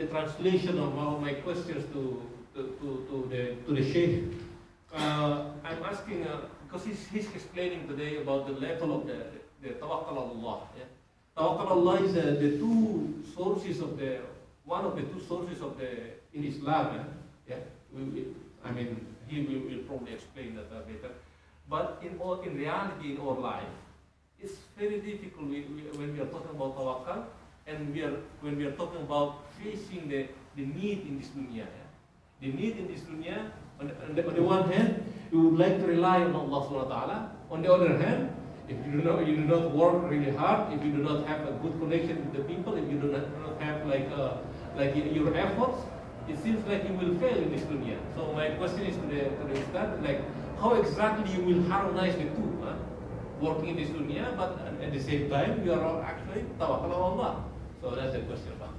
translation of all my questions to the Sheikh. I'm asking because he's explaining today about the level of the tawakkal Allah. Yeah? Tawakkal Allah is the two sources of one of the two sources of in Islam. Yeah, I mean he will probably explain that later. But in reality in our life, it's very difficult when we are talking about tawakkal and when we are talking about facing the need in this dunya. Yeah? The need in this dunya. On the one hand, you would like to rely on Allah Subhanahu wa Taala. On the other hand, if you do not work really hard, if you do not have a good connection with the people, if you do not have like your efforts, it seems like you will fail in this dunya. So my question is to the Ustad, like how exactly you will harmonize the two, working in this dunya, but at the same time you are actually tawakkal on Allah. So that's the question, Pak.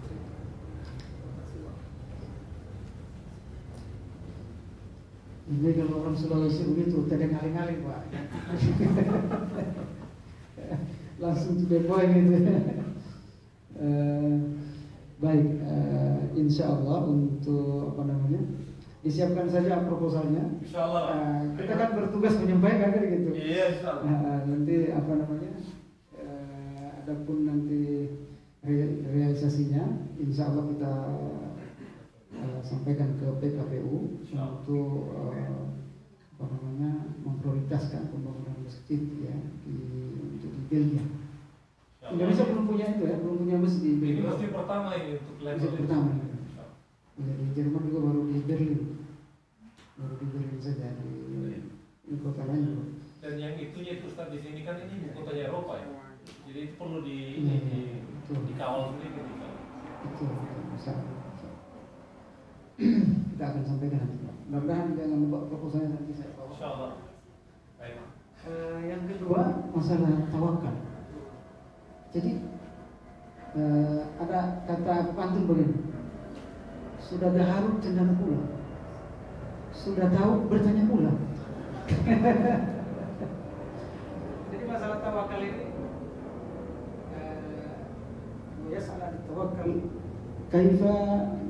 Ini kalau orang Sulawesi begitu, tidak ngaling-ngaling Pak. Langsung to the point gitu. Baik, insya Allah untuk apa namanya disiapkan saja proposalnya. Insya Allah. Kita kan bertugas menyampaikan kan gitu. Iya, insya Allah. Nanti apa namanya, adapun nanti realisasinya, insya Allah kita sampaikan ke PKPU untuk apa namanya memprioritaskan pembangunan masjid ya untuk di Belgia. Indonesia belum punya itu ya, belum punya masjid. Ini masjid pertama ini untuk level pertama. Ya, di Jerman juga baru di Berlin, saja di kota lain. Dan yang itunya itu Ustaz di sini kan ini ibu kotanya Eropa ya. Jadi itu perlu dikawal sendiri. Betul. Kita akan sampaikan nanti. Mudah-mudahan dengan proposalnya nanti saya bawa. Insyaallah. Baik. Yang kedua masalah tawakal. Jadi ada kata pantun begini. Sudah daharu cendana pula. Sudah tahu bertanya pula. Jadi masalah tawakal ini ya salah tawakal kaifa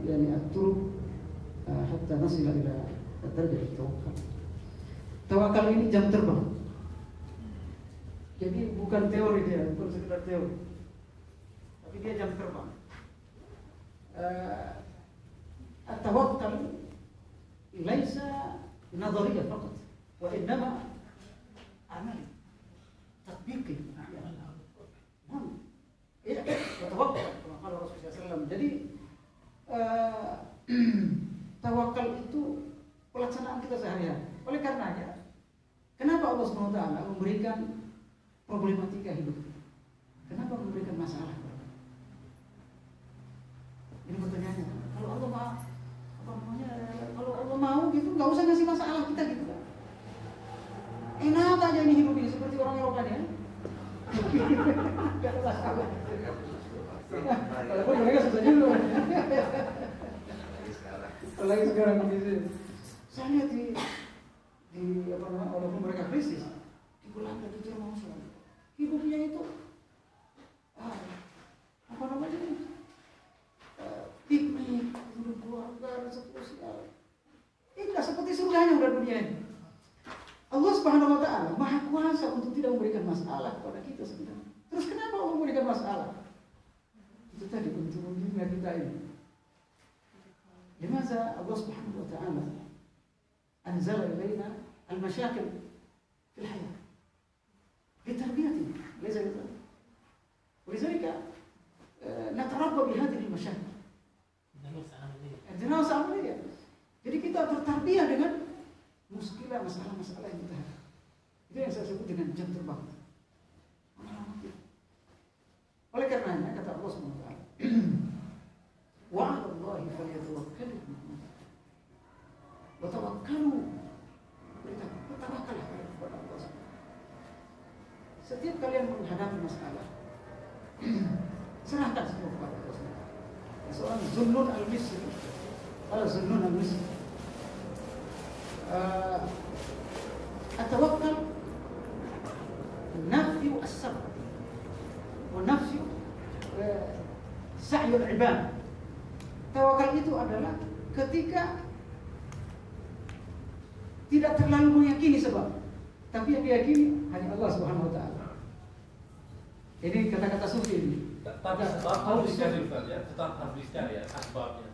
yani at-turuq hatta nasila ila darajat tawakkal. Tawakal ini jam terbang. Jadi bukan teori dia, bukan sekedar teori. Tapi dia jam terbang. At-tawakkal laisa nadhariyah faqat, wa innama amali tatbiqi. Iya, tawakkal kata Rasulullah SAW. Jadi tawakal itu pelaksanaan kita sehari-hari. Oleh karenanya, kenapa Allah SWT memberikan problematika hidup? Kenapa memberikan masalah? Ini pertanyaannya. Kalau Allah mau, kalau Allah mau gitu, nggak usah ngasih masalah kita gitu. Enak aja ini hidup ini seperti orang Eropa ya. Gak ada masalah. Kalau mereka susah juga. Apalagi sekarang begitu. Saya lihat di apa namanya, walaupun mereka krisis di Belanda, di Jerman, hidupnya itu apa namanya ini piknik, hidup keluarga dan seterusnya. Ini nggak seperti surganya udah dunia ini. Allah Subhanahu Wa Taala Maha Kuasa untuk tidak memberikan masalah kepada kita sebenarnya. Terus kenapa Allah memberikan masalah? Itu tadi untuk mendidik kita ini. Limaza Allah Subhanahu Wa Taala anzala ilaina al-mashakil fil hayat litarbiyati laysa lidhalik. ولذلك نتربى بهذه المشاكل. Dirasa amaliyah. Jadi kita tertarbiyah dengan muskilah masalah-masalah yang kita hadapi. Itu yang saya sebut dengan jam terbang. Oleh karenanya kata Allah SWT, wa 'ala Allahi falyatawakkalul mu'minun. Wa tawakkalu, bertawakkallah Setiap kalian menghadapi masalah, serahkan semua kepada Allah SWT. Seorang Zunnun al-Misri, Zunnun al-Misri, atawakkal nafyu as-sabr wa nafyu sa'yul ibad. Tawakal itu adalah ketika tidak terlalu meyakini sebab, tapi yang diyakini hanya Allah Subhanahu wa taala. Ini kata-kata sufi ini. Tapi sebab harus dicari ya, tetap harus dicari ya asbabnya.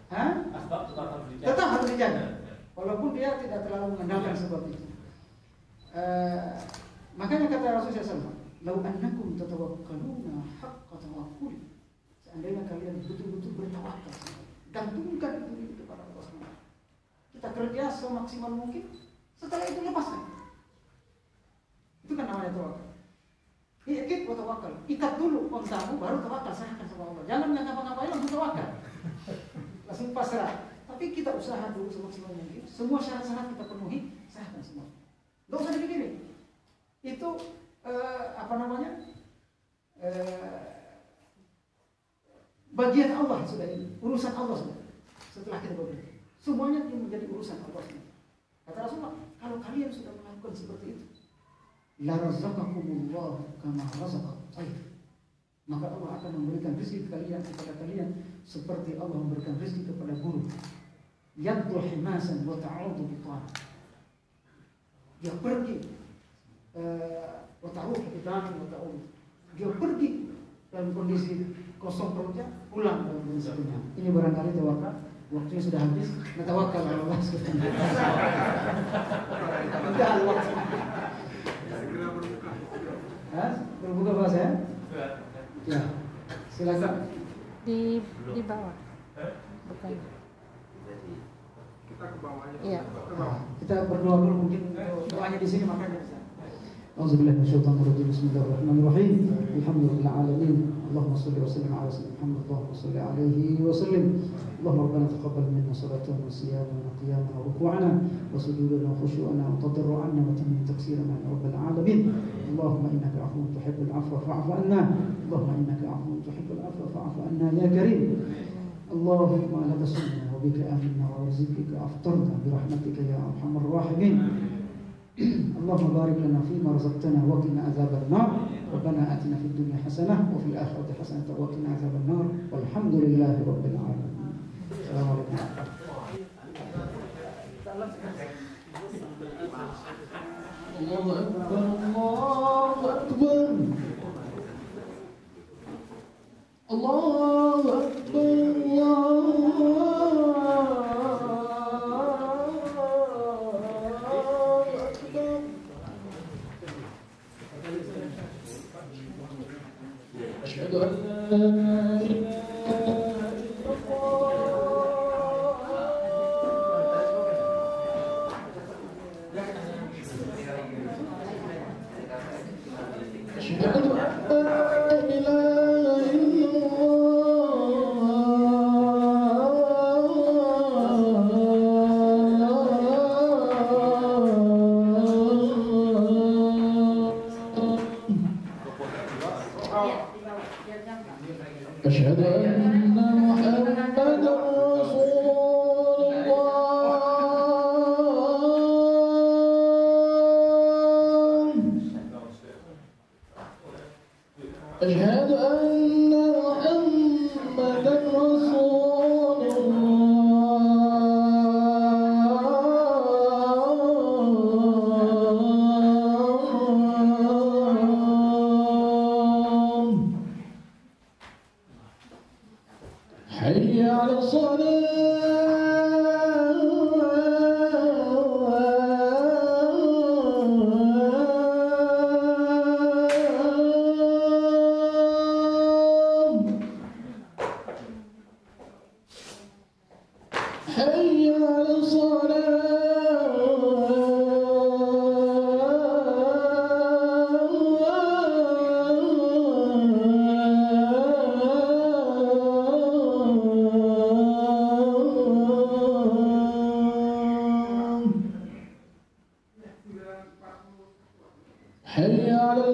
Asbab tetap harus dicari. Tetap harus dicari. Walaupun dia tidak terlalu mengandalkan sebab itu. Makanya kata Rasulullah SAW, "Lau annakum tatawakkaluna haqqa tawakkul." Seandainya kalian betul-betul bertawakal, gantungkan diri kepada Allah SWT. Kita kerja semaksimal mungkin, setelah itu lepaskan. Itu kan namanya tawakal. Ikat wa tawakal. Ikat dulu ontamu, baru tawakal, serahkan sama Allah. Jangan ngapa-ngapain langsung tawakal. Langsung pasrah. Tapi kita usaha dulu semaksimal mungkin. Semua syarat-syarat kita penuhi, serahkan semua. Enggak usah dipikirin. Itu bagian Allah sudah ini, urusan Allah sudah. Setelah kita bekerja, semuanya menjadi urusan Allah sudah. Kata Rasulullah, kalau kalian sudah melakukan seperti itu, la razaqakumullah kama razaqat tayr. Maka Allah akan memberikan rezeki kalian kepada kalian seperti Allah memberikan rezeki kepada burung. Yaddu himasan wa ta'udu bitan. Dia pergi wa ta'udu bitan wa ta'udu. Dia pergi dalam kondisi kosong perutnya, pulang dalam kondisi kenyang. Ini barangkali tawakal. Waktunya sudah habis. Natawakal ala Allah subhanahu wa ta'ala. Udah waktu. Berbuka puasa ya? Ya, silakan. Di bawah. Bukan. Kita ke bawahnya. Iya. Kita berdoa dulu mungkin doanya di sini makanya bisa. Auzubillahi minasyaitonir rajim. Bismillahirrahmanirrahim. Alhamdulillahil alamin. Allahumma shalli wa sallim ala sayyidina Muhammad. Allahumma shalli alaihi wa sallim. Allahumma rabbana taqabbal minna salatana wa siyamana wa qiyamana wa ruku'ana wa sujudana wa khushu'ana wa tadarru'ana wa tammin taksirana ya rabbal alamin. Allahumma innaka 'afuwwun tuhibbul 'afwa fa'fu 'anna. Allahumma innaka 'afuwwun tuhibbul 'afwa fa'fu 'anna ya karim. Allahumma laka sumna wa bika aminna wa rizqika aftarna bi rahmatika ya arhamar rahimin. اللهم بارك لنا فيما رزقتنا وقنا عذاب النار ربنا آتنا في الدنيا حسنة وفي الآخرة حسنة وقنا عذاب النار والحمد لله رب العالمين. السلام عليكم. الله أكبر الله أكبر الله أكبر أشهد أن لا إله إلا الله أشهد أن لا إله إلا أشهد أن محمدا رسول الله أشهد أن محمدا رسول الله حي على الصلاة حي على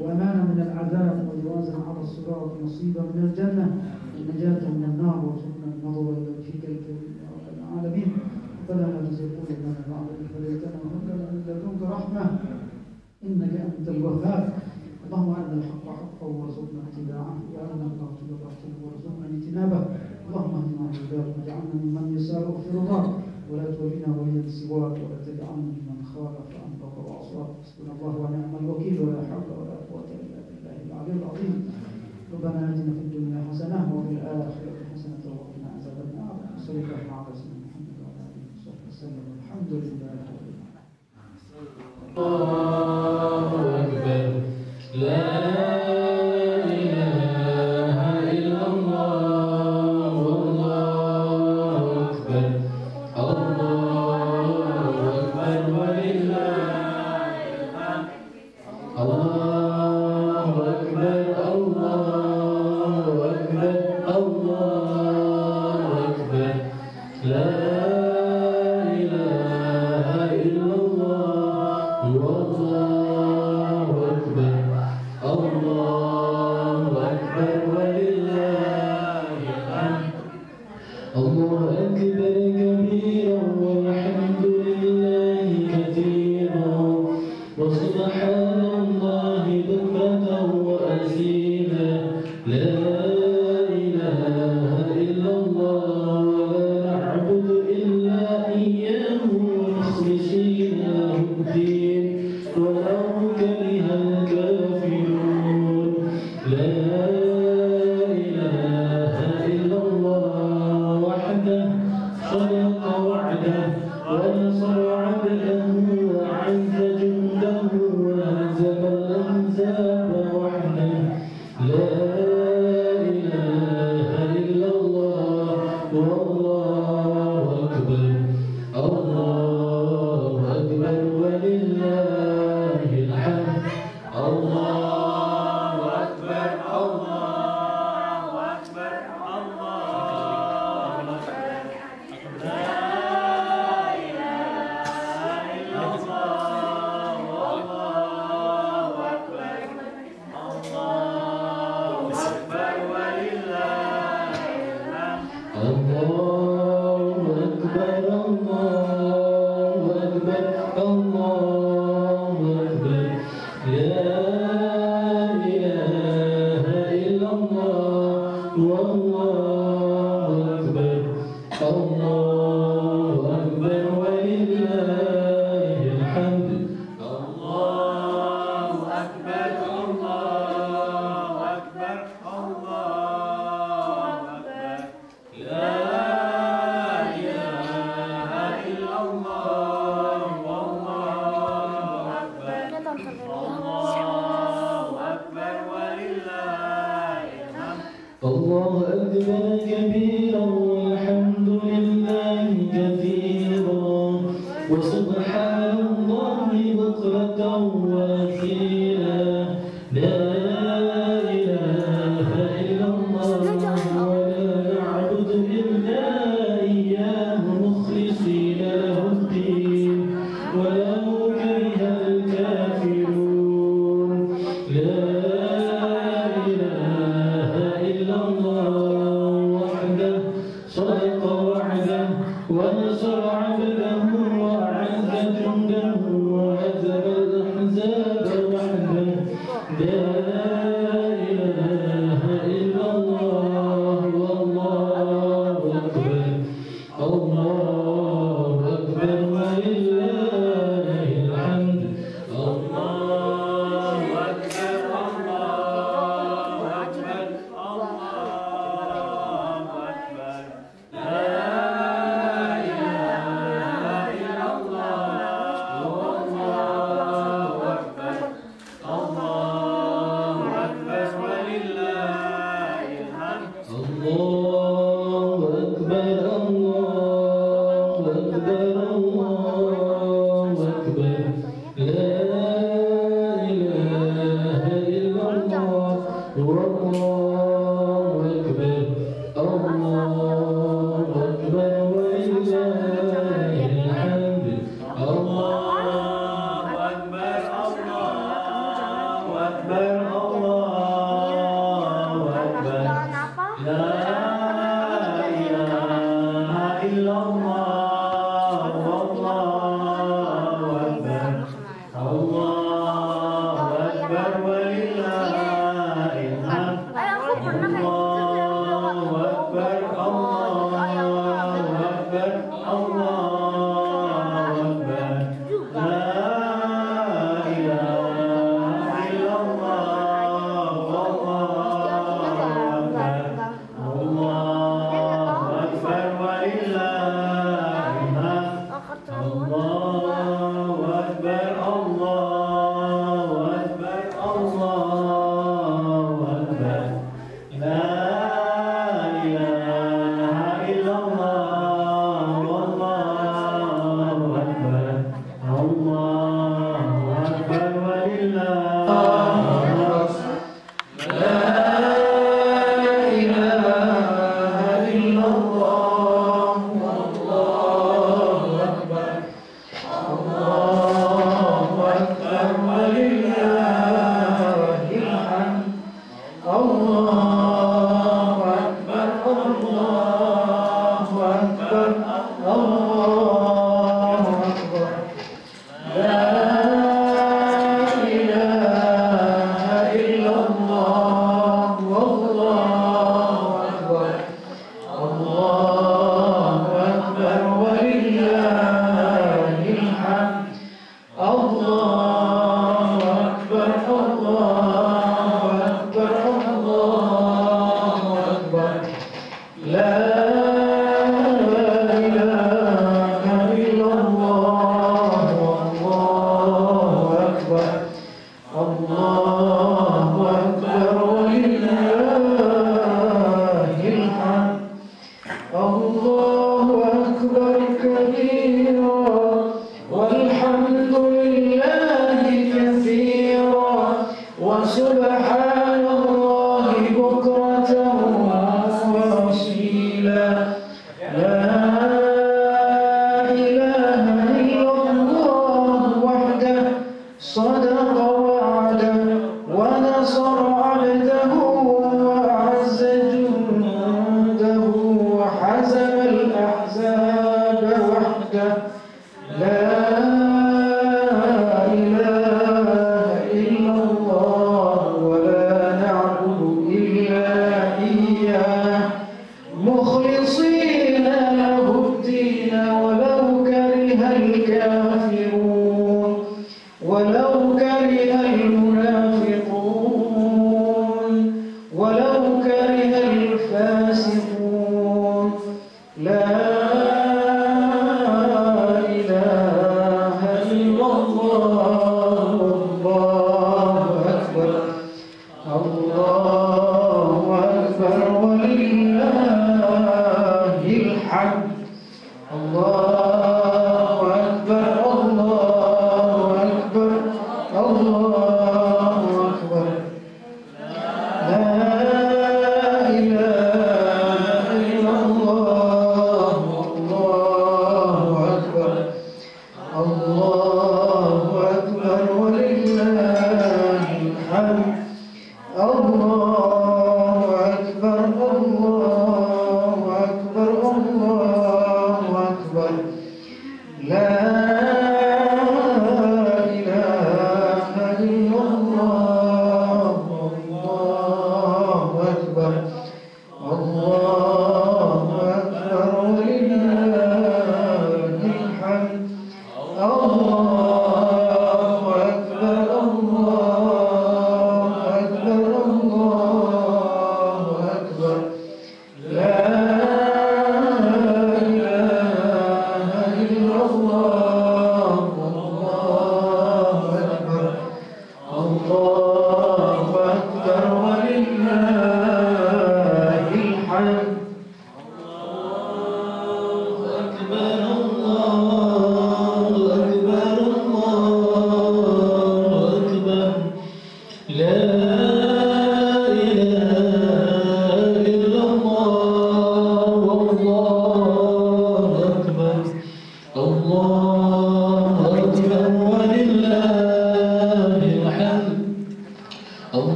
وأمانا من العذاب وجوازا على الصراط ونصيبا من الجنة ونجاة من النار وارزقنا النظر إلى وجهك الكريم يا رب العالمين. فلا تزغ قلوبنا بعد إذ هديتنا وهب لنا من لدنك رحمة إنك أنت الوهاب. اللهم أرنا الحق حقا وارزقنا اتباعه وأرنا الباطل باطلا وارزقنا اجتنابه. اللهم اهدنا هداك واجعلنا ممن يسارع في رضاك ولا تولنا وليا سواك ولا تجعلنا ممن خالف أمرك وعصاك. حسبنا الله ونعم الوكيل ولا حول ولا قوة إلا بالله العلي العظيم. ربنا آتنا في الدنيا حسنة وفي الآخرة حسنة وقنا عذاب النار. صلى الله على سيدنا محمد وعلى آله وصحبه وسلم. الحمد لله رب العالمين. الله أكبر. لا إله إلا الله والله أكبر. الله أكبر ولله الحمد. الله أكبر. الله أكبر. الله أكبر. لا إله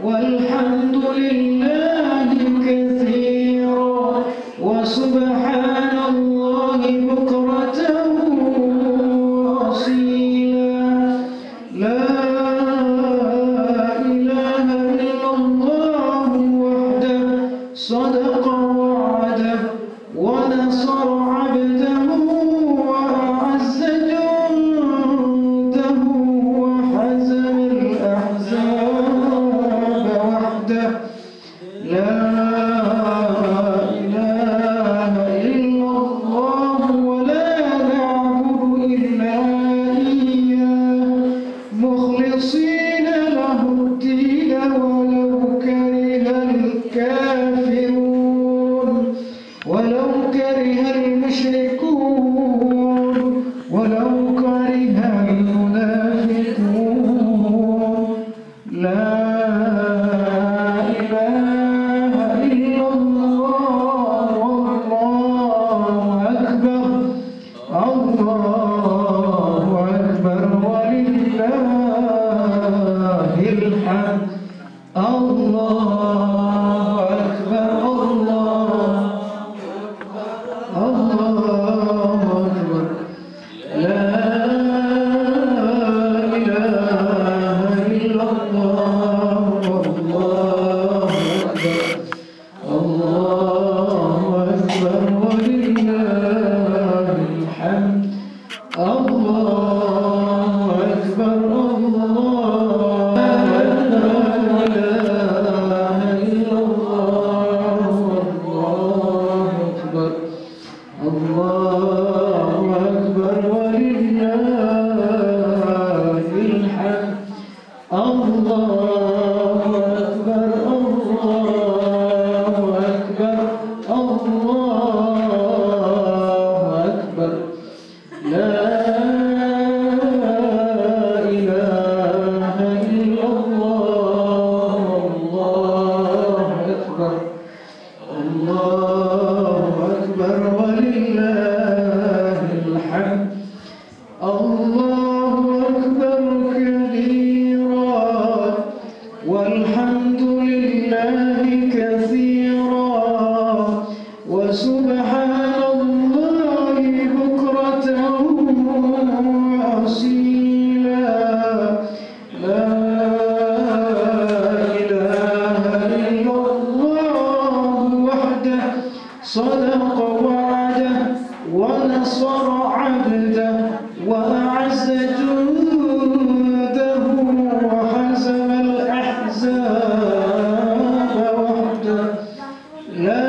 والحمد لله كثيرا وسبحان الله بكرة وأصيلا لا إله إلا الله وحده صدق وعده ونصر عبده وأعز جنده وحزم الأحزاب وحده لا إله إلا الله ولا نعبد إلا إياه مخلصين له الدين ولو كره الكافرون ولو كره المشركون ولو كره المنافقون لا إله إلا الله والله أكبر الله أكبر ولله الحمد الله أكبر الله أكبر لا إله إلا الله والله أكبر الله أكبر ولله الحمد الله أكبر الله لا إله إلا الله والله أكبر الله أكبر ولله الحمد الله أكبر الله أكبر الله أكبر لا إله إلا الله والله أكبر الله أكبر ولله الحمد الله أكبر كبيرا والحمد لله كثيرا وسبحان الله بكرة وأصيلا لا إله إلا الله وحده صدق وعده ونصر عبده وأعز جنده وحزم الأحزاب وحده لا